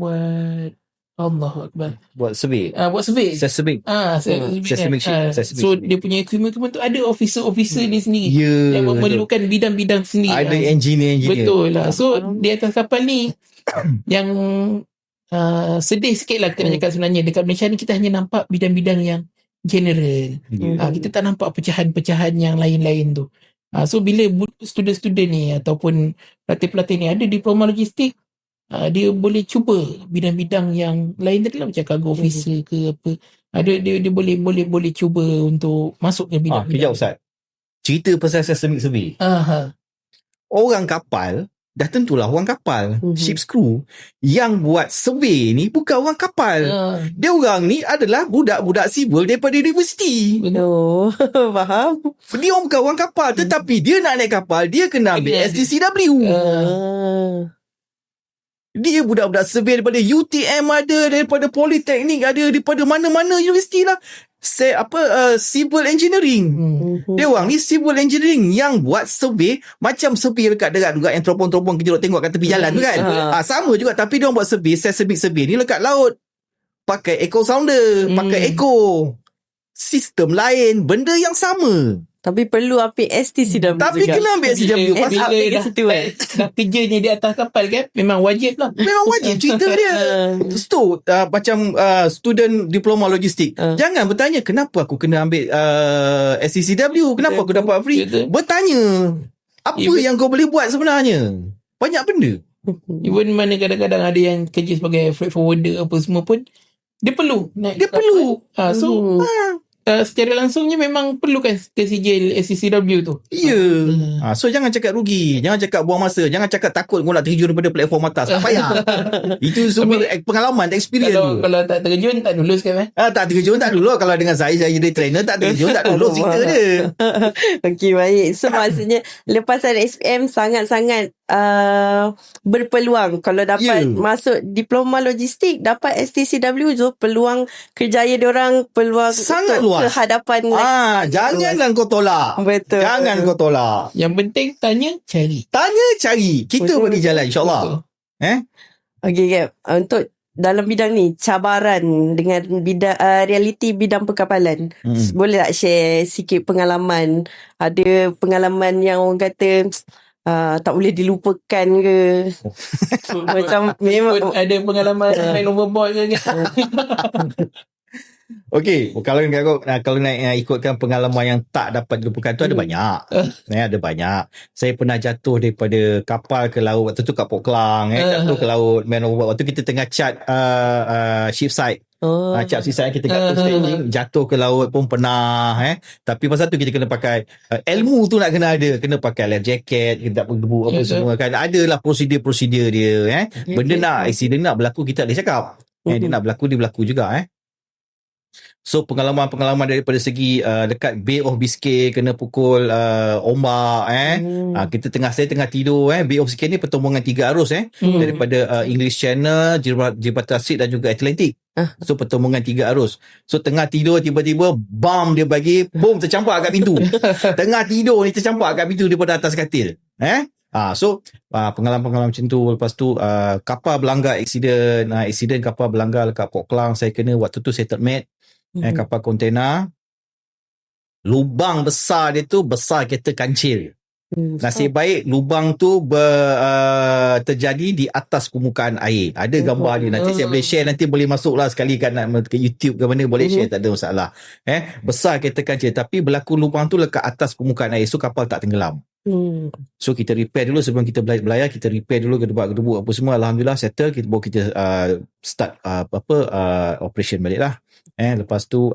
Allahu Akbar,
Buat survey.
buat survey.
Seismic. Seismic ship. Seismic
So
ship.
dia punya equipment tu ada officer dia sendiri
Ya,
yang
betul.
memerlukan bidang-bidang sendiri.
Ada engineer.
Betul lah. So di atas kapal ni yang sedih sikit lah kita nak cakap, sebenarnya dekat Malaysia ni kita hanya nampak bidang-bidang yang general. Kita tak nampak pecahan-pecahan yang lain-lain tu. So bila student-student ni ataupun pelatih-pelatih ni ada diploma logistik, dia boleh cuba bidang-bidang yang lain tadi lah, macam cargo officer ke apa. Dia boleh cuba untuk masuk ke
Kejap
bidang-bidang.
Ustaz. Cerita pasal seismic survey. Orang kapal dah tentulah orang kapal, ship's crew yang buat survey ni bukan orang kapal. Dia orang ni adalah budak-budak civil daripada universiti.
Faham?
Dia bukan orang kapal, tetapi dia nak naik kapal, dia kena ambil STCW. Dia budak-budak survey daripada UTM ada, daripada Politeknik ada, daripada mana-mana universiti lah. Civil engineering. Dia orang ni civil engineering yang buat survey, macam survey dekat yang teropong-teropong kita tengok kat tepi jalan tu kan. Sama juga, tapi dia orang buat survey, seismic survey ni lekat laut. Pakai echo sounder, pakai echo. Sistem lain, benda yang sama.
Tapi perlu ambil STCW
Tapi
juga.
kena ambil STCW.
Bila dah kerjanya di atas kapal kan, memang wajib lah.
Memang wajib cerita dia. So, macam student diploma logistik. Jangan bertanya, kenapa aku kena ambil SCCW? Kenapa aku dapat free? Bertanya, apa yang kau boleh buat sebenarnya? Banyak benda.
Even mana kadang-kadang ada yang kerja sebagai freight forwarder apa semua pun, dia perlu naik
Dia
kapal.
perlu.
Secara langsungnya memang perlukan ke sijil SCCW tu.
Ya. So jangan cakap rugi, jangan cakap buang masa, jangan cakap takut kau nak terjun daripada platform atas. Tak payah. Itu semua pengalaman, experience tu.
Kalau tak terjun tak lulus kan?
Tak terjun tak dulu. Kalau dengan saya jadi trainer, tak terjun tak dulu cerita dia.
Okey, baik. So maksudnya lepasan SPM sangat-sangat berpeluang. Kalau dapat masuk diploma logistik, dapat STCW, so peluang kerjaya diorang, peluang
sangat
untuk
luas
ke hadapan.
Janganlah kau tolak.
Betul.
Jangan kau tolak.
Yang penting tanya, cari.
Tanya, cari. Kita bagi jalan, insyaAllah.
Okey, Gap. Untuk dalam bidang ni, cabaran dengan bidang realiti bidang perkapalan. Boleh tak share sikit pengalaman? Ada pengalaman yang orang kata tak boleh dilupakan ke? Macam memang
ada pengalaman main overboard ke kan?
Okey, kalau nak ikutkan pengalaman yang tak dapat dilupakan tu ada banyak. Ada banyak. Saya pernah jatuh daripada kapal ke laut waktu tu kat Port Klang, jatuh ke laut main overboard. Waktu kita tengah cat shipside. Cat shipside kita kat staging, jatuh ke laut pun pernah. Tapi pasal tu kita kena pakai ilmu tu nak kena ada, kena pakai life jacket, kita tak berdebu apa semua kan. Adalah prosedur-prosedur dia. Benda nak accident nak berlaku, kita tak boleh cakap. Dia nak berlaku, dia berlaku juga. So pengalaman-pengalaman daripada segi dekat Bay of Biscay kena pukul ombak kita saya tengah tidur Bay of Biscay ni pertumbungan 3 arus daripada English Channel, Gibraltar Strait dan juga Atlantic. So pertumbungan 3 arus. So tengah tidur tiba-tiba bam dia bagi, boom, tercampak kat pintu. Tengah tidur ni tercampak kat pintu daripada atas katil. Pengalaman-pengalaman macam tu. Lepas tu kapal berlanggar accident kapal berlanggar dekat Port Klang. Saya kena waktu tu saya termet kapal kontena. Lubang besar dia tu besar kereta kancil. Nasib baik lubang tu terjadi di atas permukaan air. Ada gambar dia. Nanti saya boleh share, nanti boleh masuk lah sekali kan ke YouTube ke mana boleh share, tak ada masalah. Besar kereta kancil tapi berlaku lubang tu dekat atas permukaan air. So kapal tak tenggelam. So kita repair dulu sebelum kita belayar, kita repair dulu gedebuk apa semua, alhamdulillah settle, kita start operation balik lah. Lepas tu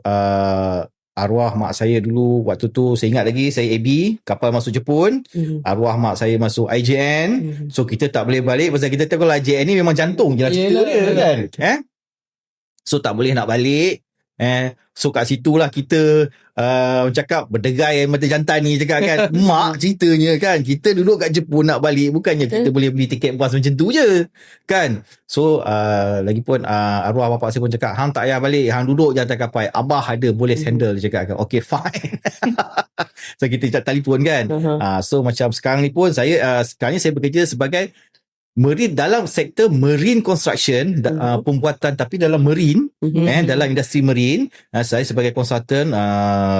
arwah mak saya dulu waktu tu, saya ingat lagi, saya AB kapal masuk Jepun, arwah mak saya masuk IJN. So kita tak boleh balik pasal kita tahu kalau IJN ni memang jantung je lah cerita dia kan. So tak boleh nak balik. So kat situlah kita cakap berdegai mata jantan ni cakap kan. Mak ceritanya kan, kita duduk kat Jepun nak balik, bukannya kita boleh beli tiket bas macam tu je kan. So lagipun arwah bapak saya pun cakap, hang tak payah balik, hang duduk je atas kapal, abah ada boleh handle. Dia cakap kan, okay fine. So kita telefon kan. So macam sekarang ni pun sekarang ni saya bekerja sebagai marine, dalam sektor marine construction, pembuatan tapi dalam marine, dalam industri marine. Saya sebagai konsultan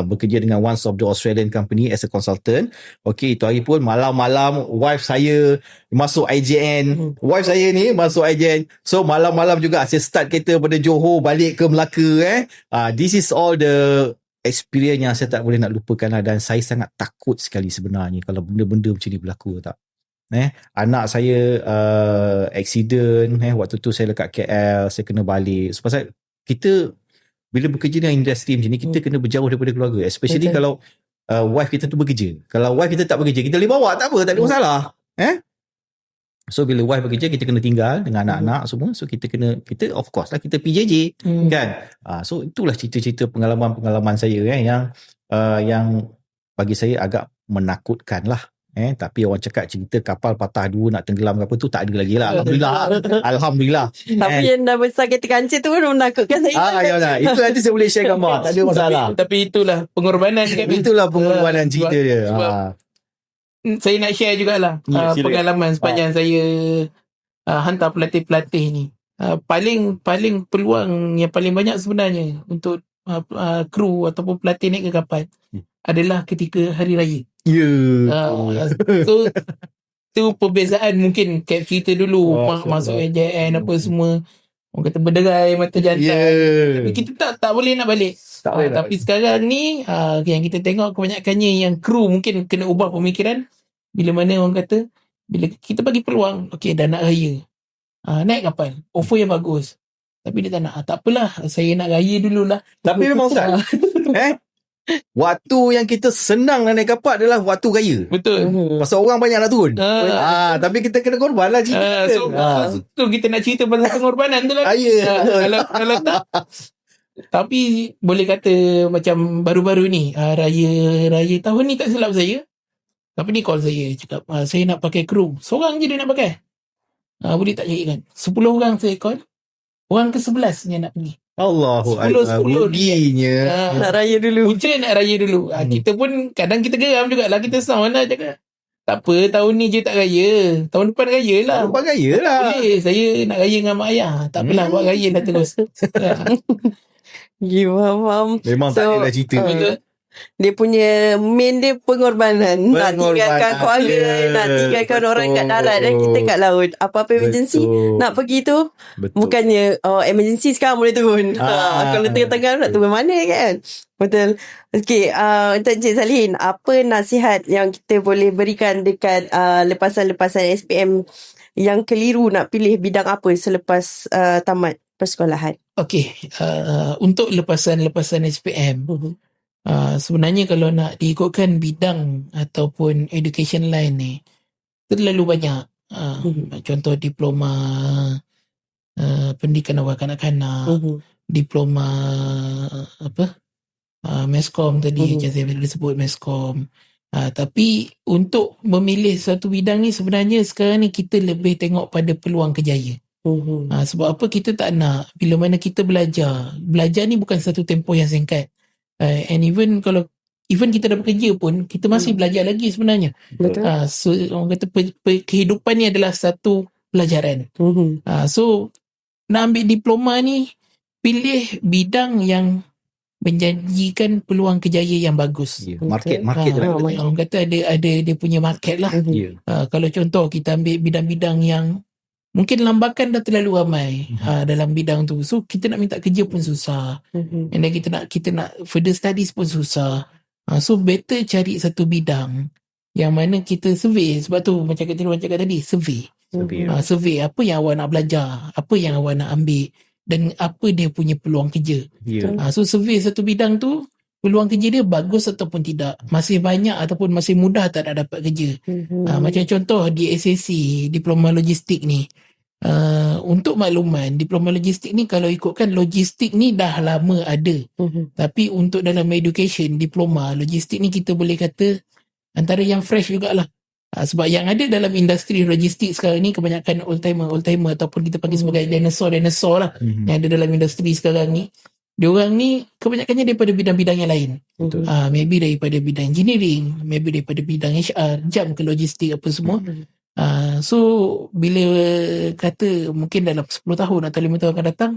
bekerja dengan one of the Australian company as a consultant. Okay, itu hari pun malam-malam wife saya masuk IJN. Wife saya ni masuk IJN. So malam-malam juga saya start kereta pada Johor balik ke Melaka. This is all the experience yang saya tak boleh nak lupakan lah. Dan saya sangat takut sekali sebenarnya kalau benda-benda macam ni berlaku tak. Anak saya accident, waktu tu saya dekat KL, saya kena balik. So, pasal kita bila bekerja dengan industri macam ni, kita kena berjauh daripada keluarga, especially kalau wife kita tu bekerja. Kalau wife kita tak bekerja, kita boleh bawa, tak apa, tak ada masalah. So bila wife bekerja, kita kena tinggal dengan anak-anak semua. So kita of course lah, kita PJJ kan. So itulah cerita-cerita pengalaman-pengalaman saya yang bagi saya agak menakutkan lah. Tapi orang cakap cerita kapal patah dua nak tenggelam ke apa tu tak ada lagi lah. Alhamdulillah.
Tapi yang dah besar kereta kancil tu pun menakutkan saya.
Ya, itu nanti saya boleh share gambar, tak ada masalah.
Tapi itulah pengorbanan kan.
Itulah pengorbanan cerita dia.
Saya nak share jugalah pengalaman sepanjang saya hantar pelatih-pelatih ni. Paling peluang yang paling banyak sebenarnya untuk kru ataupun pelatih naik ke kapal adalah ketika hari raya. So tu perbezaan mungkin kat kita dulu masuk AJN apa semua, orang kata berderai mata jantan. Tapi kita tak boleh nak balik. Tapi sekarang ni yang kita tengok kebanyakannya yang kru mungkin kena ubah pemikiran. Bila mana orang kata, bila kita bagi peluang, okay dah nak raya, naik kapal, offer yang bagus, tapi dia tak nak. Tak apalah, saya nak raya dululah.
Tapi memang Ustaz, waktu yang kita senang nak naik kapal adalah waktu raya.
Betul.
Pasal orang banyak nak turun. Tapi kita kena korban lah cerita.
So kita nak cerita pasal pengorbanan tu lah. Kalau tak. Tapi boleh kata macam baru-baru ni, raya tahun ni tak silap saya, tapi ni call saya, cakap saya nak pakai kru. Seorang je dia nak pakai. Boleh tak carikan? 10 orang saya call. Orang ke-11 yang nak pergi.
Allahu Akbar, ruginya.
Nak raya dulu.
Punca nak raya dulu. Kita pun kadang kita geram jugalah. Kita sound lah cakap, tak apa, tahun ni je tak raya, tahun depan raya lah.
Tahun depan raya lah.
Boleh, saya nak raya dengan mak ayah. Tak apalah, buat raya lah terus.
Faham.
Memang tak adalah cerita.
Dia punya main dia pengorbanan. Nak tinggalkan keluarga, nak tinggalkan orang kat darat dan kita kat laut. Apa-apa emergency nak pergi tu, bukannya emergency sekarang boleh turun. Kalau tengah-tengah nak turun mana kan. Betul. Okay, untuk Encik Salihin, apa nasihat yang kita boleh berikan dekat lepasan-lepasan SPM yang keliru nak pilih bidang apa selepas tamat persekolahan? Okay,
untuk lepasan-lepasan SPM, sebenarnya kalau nak diikutkan bidang ataupun education line ni, terlalu banyak. Contoh diploma pendidikan awal kanak-kanak, diploma meskom tadi, macam saya sebut meskom. Tapi untuk memilih satu bidang ni, sebenarnya sekarang ni kita lebih tengok pada peluang kerjaya. Sebab apa kita tak nak bila mana kita belajar ni bukan satu tempoh yang singkat. And even kita dah bekerja pun, kita masih belajar lagi sebenarnya.
Betul.
So orang kata kehidupan ni adalah satu pelajaran. So nak ambil diploma ni, pilih bidang yang menjanjikan peluang kerjaya yang bagus.
Market
orang kata ada dia punya market lah. Kalau contoh kita ambil bidang-bidang yang mungkin lambakan dah terlalu ramai dalam bidang tu, so kita nak minta kerja pun susah, and then kita nak further studies pun susah. So better cari satu bidang yang mana kita survey. Sebab tu macam kata orang cakap tadi, survey. Survey apa yang awak nak belajar, apa yang awak nak ambil, dan apa dia punya peluang kerja. So survey satu bidang tu, peluang kerja dia bagus ataupun tidak, masih banyak ataupun masih mudah tak nak dapat kerja. Macam contoh di SSC, diploma logistik ni, untuk makluman, diploma logistik ni kalau ikutkan logistik ni dah lama ada. Tapi untuk dalam education, diploma logistik ni kita boleh kata antara yang fresh jugalah. Sebab yang ada dalam industri logistik sekarang ni kebanyakan old timer ataupun kita panggil sebagai dinosaur lah, yang ada dalam industri sekarang ni. Diorang ni kebanyakannya daripada bidang-bidang yang lain. Maybe daripada bidang engineering, maybe daripada bidang HR, jump ke logistik apa semua. So bila kata mungkin dalam 10 tahun atau 5 tahun akan datang,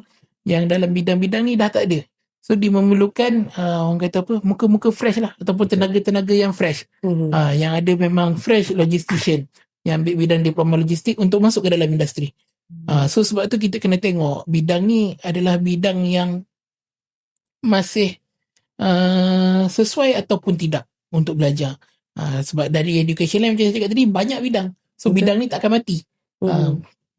yang dalam bidang-bidang ni dah tak ada. So dia memerlukan orang kata apa, muka-muka fresh lah, ataupun tenaga-tenaga yang fresh. Yang ada memang fresh logistician yang ambil bidang diploma logistik untuk masuk ke dalam industri. So sebab tu kita kena tengok bidang ni adalah bidang yang masih sesuai ataupun tidak untuk belajar. Sebab dari education line macam saya cakap tadi, banyak bidang. So bidang ni tak akan mati.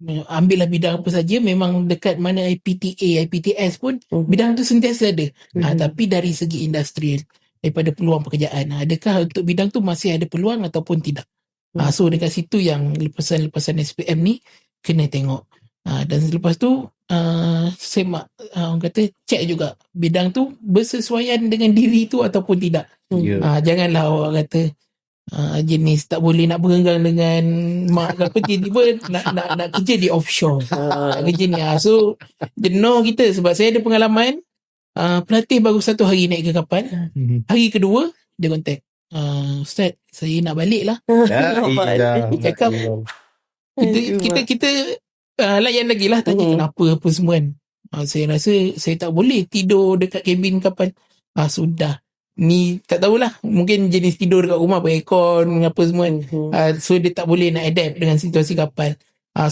Ambillah bidang apa saja, memang dekat mana IPTA, IPTS pun bidang tu sentiasa ada. Tapi dari segi industrial, daripada peluang pekerjaan, adakah untuk bidang tu masih ada peluang ataupun tidak? So dekat situ yang lepasan SPM ni kena tengok. Dan selepas tu semak, orang kata cek juga bidang tu bersesuaian dengan diri tu ataupun tidak. Janganlah awak kata jenis tak boleh nak berenggang dengan mak ke apa, tiba-tiba nak kerja di offshore. Kerja ni so jenuh kita. Sebab saya ada pengalaman, pelatih baru 1 hari naik ke kapal, hari kedua dia kontak, Ustaz saya nak balik lah. Cakap kita layan lagi lah, tanya kenapa apa semua kan. Saya rasa saya tak boleh tidur dekat kabin kapal. Sudah ni tak tahulah, mungkin jenis tidur dekat rumah pakai aircon apa semua kan. So dia tak boleh nak adapt dengan situasi kapal.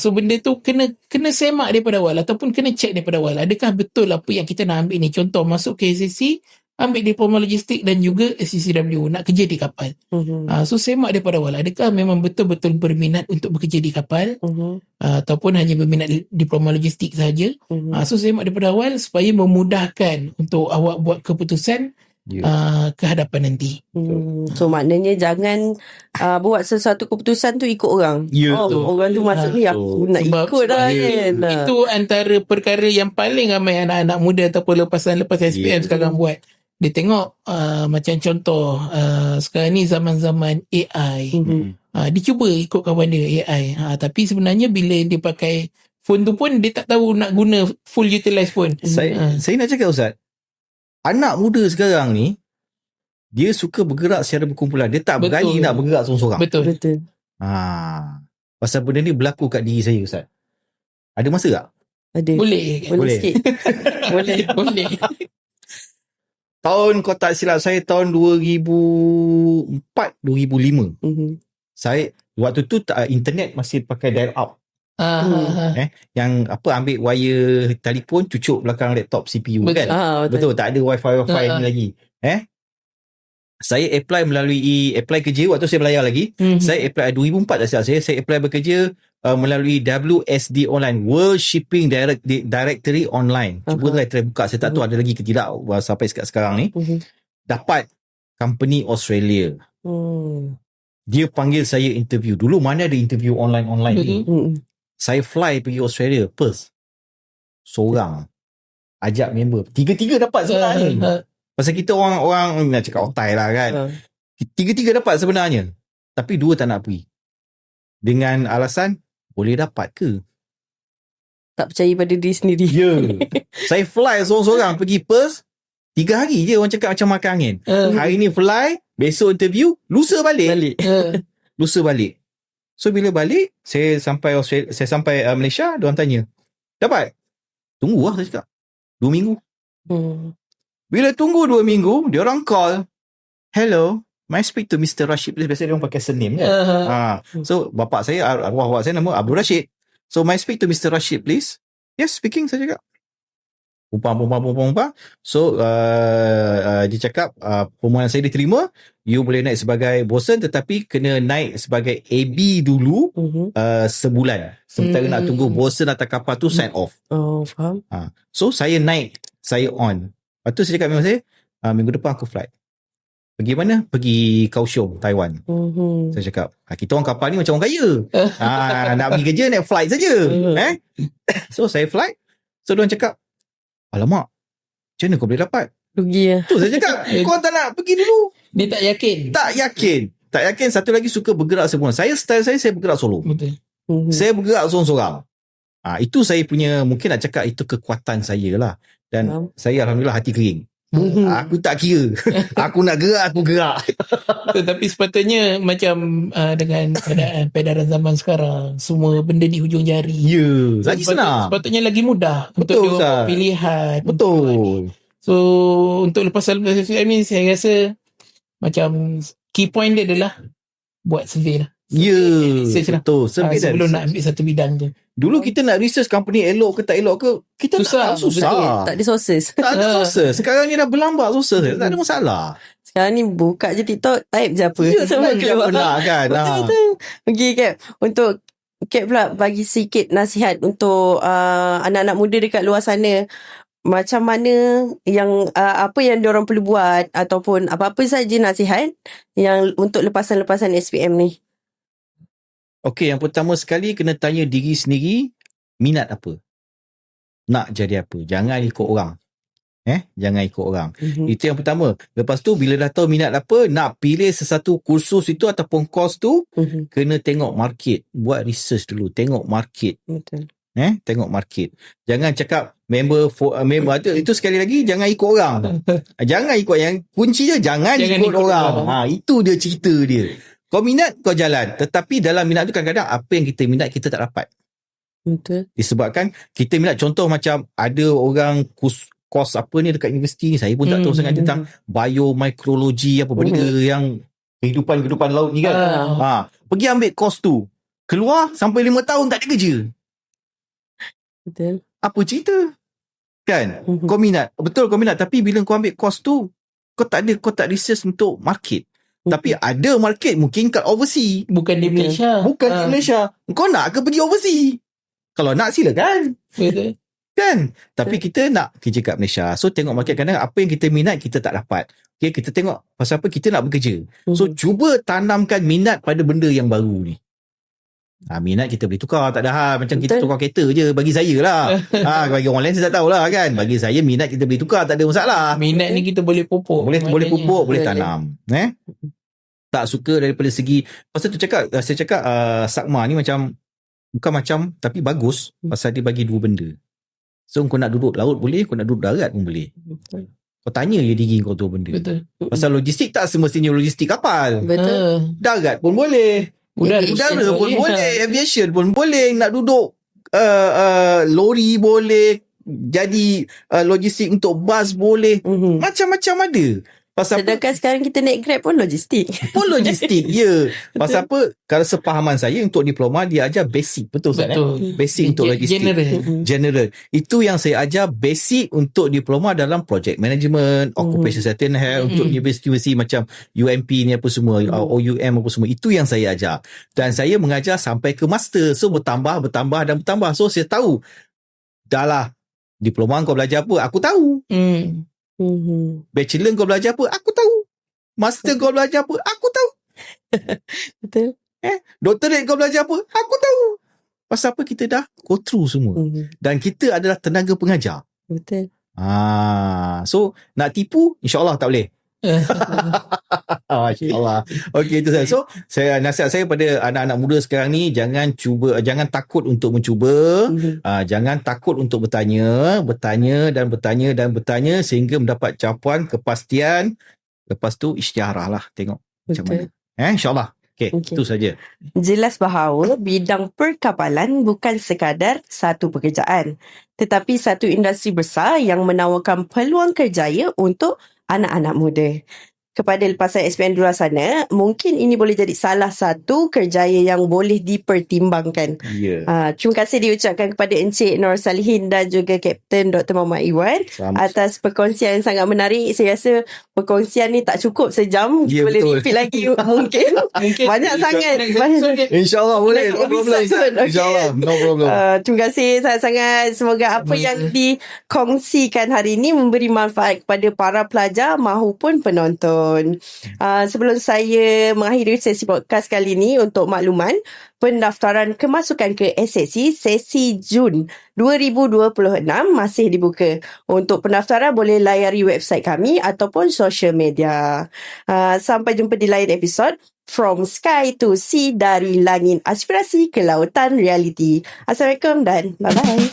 So benda tu kena semak daripada awal, ataupun kena check daripada awal, adakah betul apa yang kita nak ambil ni. Contoh masuk ke SSC, ambil diploma logistik dan juga SCCW, nak kerja di kapal. So semak daripada awal, adakah memang betul-betul berminat untuk bekerja di kapal, ataupun hanya berminat diploma logistik sahaja. So semak daripada awal supaya memudahkan untuk awak buat keputusan ke hadapan nanti.
So maknanya jangan buat sesuatu keputusan tu ikut orang. Orang tu masuk ni aku nak ikut dah kan.
Itu antara perkara yang paling ramai anak-anak muda ataupun lepas SPM sekarang buat. Dia tengok macam contoh sekarang ni zaman-zaman AI. Dia cuba ikut kawan dia AI. Tapi sebenarnya bila dia pakai phone tu pun dia tak tahu nak guna full utilize phone.
Saya nak cakap Ustaz, anak muda sekarang ni dia suka bergerak secara berkumpulan. Dia tak berani nak bergerak seorang-seorang.
Betul.
Pasal benda ni berlaku kat diri saya Ustaz. Ada masa tak?
Ada. Boleh sikit.
Boleh.
Tahun, kalau tak silap saya, tahun 2004, 2005. Saya waktu tu internet masih pakai dial up. Yang apa, ambil wire telefon, cucuk belakang laptop CPU. Betul. Kan? Betul, tak ada wifi ni lagi. Saya apply kerja waktu saya belayar lagi. Saya apply 2004 tak silap saya apply bekerja melalui WSD Online, World Shipping Directory Online. Cuba try buka, saya tak tahu ada lagi ke tidak sampai sekarang ni. Dapat company Australia. Dia panggil saya interview. Dulu mana ada interview online ni. Saya fly pergi Australia, Perth. Seorang. Ajak member. Tiga-tiga dapat sebenarnya. Pasal kita orang nak cakap otai lah kan. Tiga-tiga dapat sebenarnya. Tapi 2 tak nak pergi. Dengan alasan, boleh dapat ke?
Tak percaya pada diri sendiri.
Saya fly seorang-seorang pergi Perth. 3 hari je orang cakap macam makan angin. Hari ni fly, besok interview, lusa balik. Lusa balik. So bila balik, saya sampai Malaysia, diorang tanya, dapat? Tunggu lah, saya cakap 2 minggu. Bila tunggu 2 minggu, diorang call, hello, may I speak to Mr. Rashid please? Biasa diorang pakai surname kan. So arwah bapak saya nama Abdul Rashid. So may I speak to Mr. Rashid please? Yes, speaking, saya cakap. Pumpang. So dia cakap permohonan saya diterima, you boleh naik sebagai bosun tetapi kena naik sebagai AB dulu sebulan. Sementara nak tunggu bosun atau kapal tu sign off.
Oh, faham.
So saya naik, saya on. Lepas tu saya cakap memang saya minggu depan aku flight. Pergi mana? Pergi Kaohsiung, Taiwan. Saya cakap, kita orang kapal ni macam orang kaya. Nak pergi kerja, naik flight saja. So saya flight. So diorang cakap, alamak, macam mana kau boleh dapat?
Rugi lah.
Tu saya cakap, kau tak nak pergi dulu.
Dia tak yakin.
Tak yakin. Satu lagi suka bergerak seorang. Style saya bergerak solo.
Betul.
Saya bergerak seorang-seorang. Itu saya punya, mungkin nak cakap itu kekuatan saya lah. Dan saya Alhamdulillah hati kering. Aku tak kira. Aku nak gerak, aku gerak.
Tapi sepatutnya macam dengan keadaan peredaran zaman sekarang, semua benda di hujung jari.
Ya, lagi senang.
Sepatutnya lagi mudah
Betul,
untuk
Ustaz.
pilihan.
Betul.
So untuk lepasan ni saya rasa macam key point dia adalah buat survey lah.
Ya,
Research lah.
betul.
Sebelum nak ambil satu bidang tu.
Dulu kita nak research company elok ke tak elok ke, kita
Susah.
susah.
Tak ada sources.
Tak ada sources. Sekarang ni dah berlambat sources. Tak ada masalah.
Sekarang ni buka je TikTok, type je apa.
Ya,
Semua keluar.
nak kan.
Betul. Okay, Cap. Untuk Cap pula bagi sikit nasihat untuk anak-anak muda dekat luar sana. Macam mana yang apa yang diorang perlu buat ataupun apa-apa saja nasihat yang untuk lepasan-lepasan SPM ni.
Okey, yang pertama sekali kena tanya diri sendiri, minat apa? Nak jadi apa? Jangan ikut orang. Jangan ikut orang. Itu yang pertama. Lepas tu bila dah tahu minat apa, nak pilih sesuatu kursus itu ataupun course tu, kena tengok market, buat research dulu, tengok market.
Betul.
Tengok market. Jangan cakap member itu sekali lagi jangan ikut orang. Jangan ikut, yang kunci dia jangan ikut orang. Itu dia cerita dia. Kau minat, kau jalan. Tetapi dalam minat tu kadang-kadang apa yang kita minat kita tak dapat.
Betul.
Disebabkan kita minat, contoh macam ada orang kos apa ni dekat universiti ni, saya pun tak tahu sangat tentang biomicrology apa benda yang kehidupan laut ni kan. Pergi ambil kos tu. Keluar sampai 5 tahun tak ada kerja.
Betul.
Apa cerita? Kan? Kau minat. Betul kau minat, tapi bila kau ambil kos tu, kau tak research untuk market. Tapi ada market mungkin kat overseas.
Bukan di Malaysia.
Bukan di Malaysia. Kau nak ke pergi overseas? Kalau nak silakan.
Betul.
Kan? Tapi kita nak kerja kat Malaysia. So tengok market, kadang apa yang kita minat kita tak dapat. Okay, kita tengok pasal apa kita nak bekerja. So cuba tanamkan minat pada benda yang baru ni. Minat kita boleh tukar, tak ada hal. Macam kita tukar kereta je. Bagi saya lah. Bagi orang lain saya tak tahulah kan. Bagi saya minat kita boleh tukar, tak ada masalah.
Minat ni kita boleh pupuk.
Boleh pupuk, boleh tanam. Tak suka daripada segi, pasal tu saya cakap Sakma ni macam, bukan macam, tapi bagus pasal dia bagi dua benda. So kau nak duduk laut boleh, kau nak duduk darat pun boleh. Kau tanya je diri kau tu benda.
Betul.
Pasal logistik tak semestinya logistik kapal.
Betul.
Darat pun boleh. Udara pun boleh. Aviation pun boleh. Nak duduk lori boleh. Jadi logistik untuk bas boleh. Macam-macam ada. Pasal
sedangkan sekarang kita naik Grab pun logistik.
Ya. Pasal apa? Kalau sepahaman saya, untuk diploma dia ajar basic. Betul Ustaz? Basic untuk logistik. General. Itu yang saya ajar, basic untuk diploma dalam project management, occupation safety and health, untuk universiti macam UMP ni apa semua, OUM apa semua. Itu yang saya ajar. Dan saya mengajar sampai ke master. So bertambah. So saya tahu. Dah lah. Diploma kau belajar apa? Aku tahu. Bachelor kau belajar apa? Aku tahu. Master kau belajar apa? Aku tahu.
Betul.
Doctorate kau belajar apa? Aku tahu. Pasal apa? Kita dah go through semua. Dan kita adalah tenaga pengajar.
Betul.
So nak tipu, insyaAllah tak boleh. InsyaAllah. Okey, itu saya. So nasihat saya pada anak-anak muda sekarang ni, jangan takut untuk mencuba. Jangan takut untuk bertanya sehingga mendapat jawapan, kepastian. Lepas tu isytiharah lah, tengok macam mana. InsyaAllah. Okay. Itu saja.
Jelas bahawa bidang perkapalan bukan sekadar satu pekerjaan, tetapi satu industri besar yang menawarkan peluang kerjaya untuk anak-anak muda. kepada lepasan SPM di luar sana, mungkin ini boleh jadi salah satu kerjaya yang boleh dipertimbangkan.
Ya.
Terima kasih diucapkan kepada Encik Nur Salihin dan juga Kapten Dr. Muhammad Iwan atas perkongsian yang sangat menarik. Saya rasa perkongsian ni tak cukup sejam.
Ya,
Boleh
betul.
repeat lagi mungkin. Banyak sangat.
InsyaAllah boleh. No problem.
Okay.
InsyaAllah. No problem.
Terima kasih sangat-sangat. Semoga apa yang dikongsikan hari ini memberi manfaat kepada para pelajar maupun penonton. Sebelum saya mengakhiri sesi podcast kali ini, untuk makluman, pendaftaran kemasukan ke SSC sesi Jun 2026 masih dibuka. Untuk pendaftaran boleh layari website kami ataupun social media. Sampai jumpa di lain episod From Sky to Sea, dari langit aspirasi ke lautan realiti. Assalamualaikum dan bye-bye.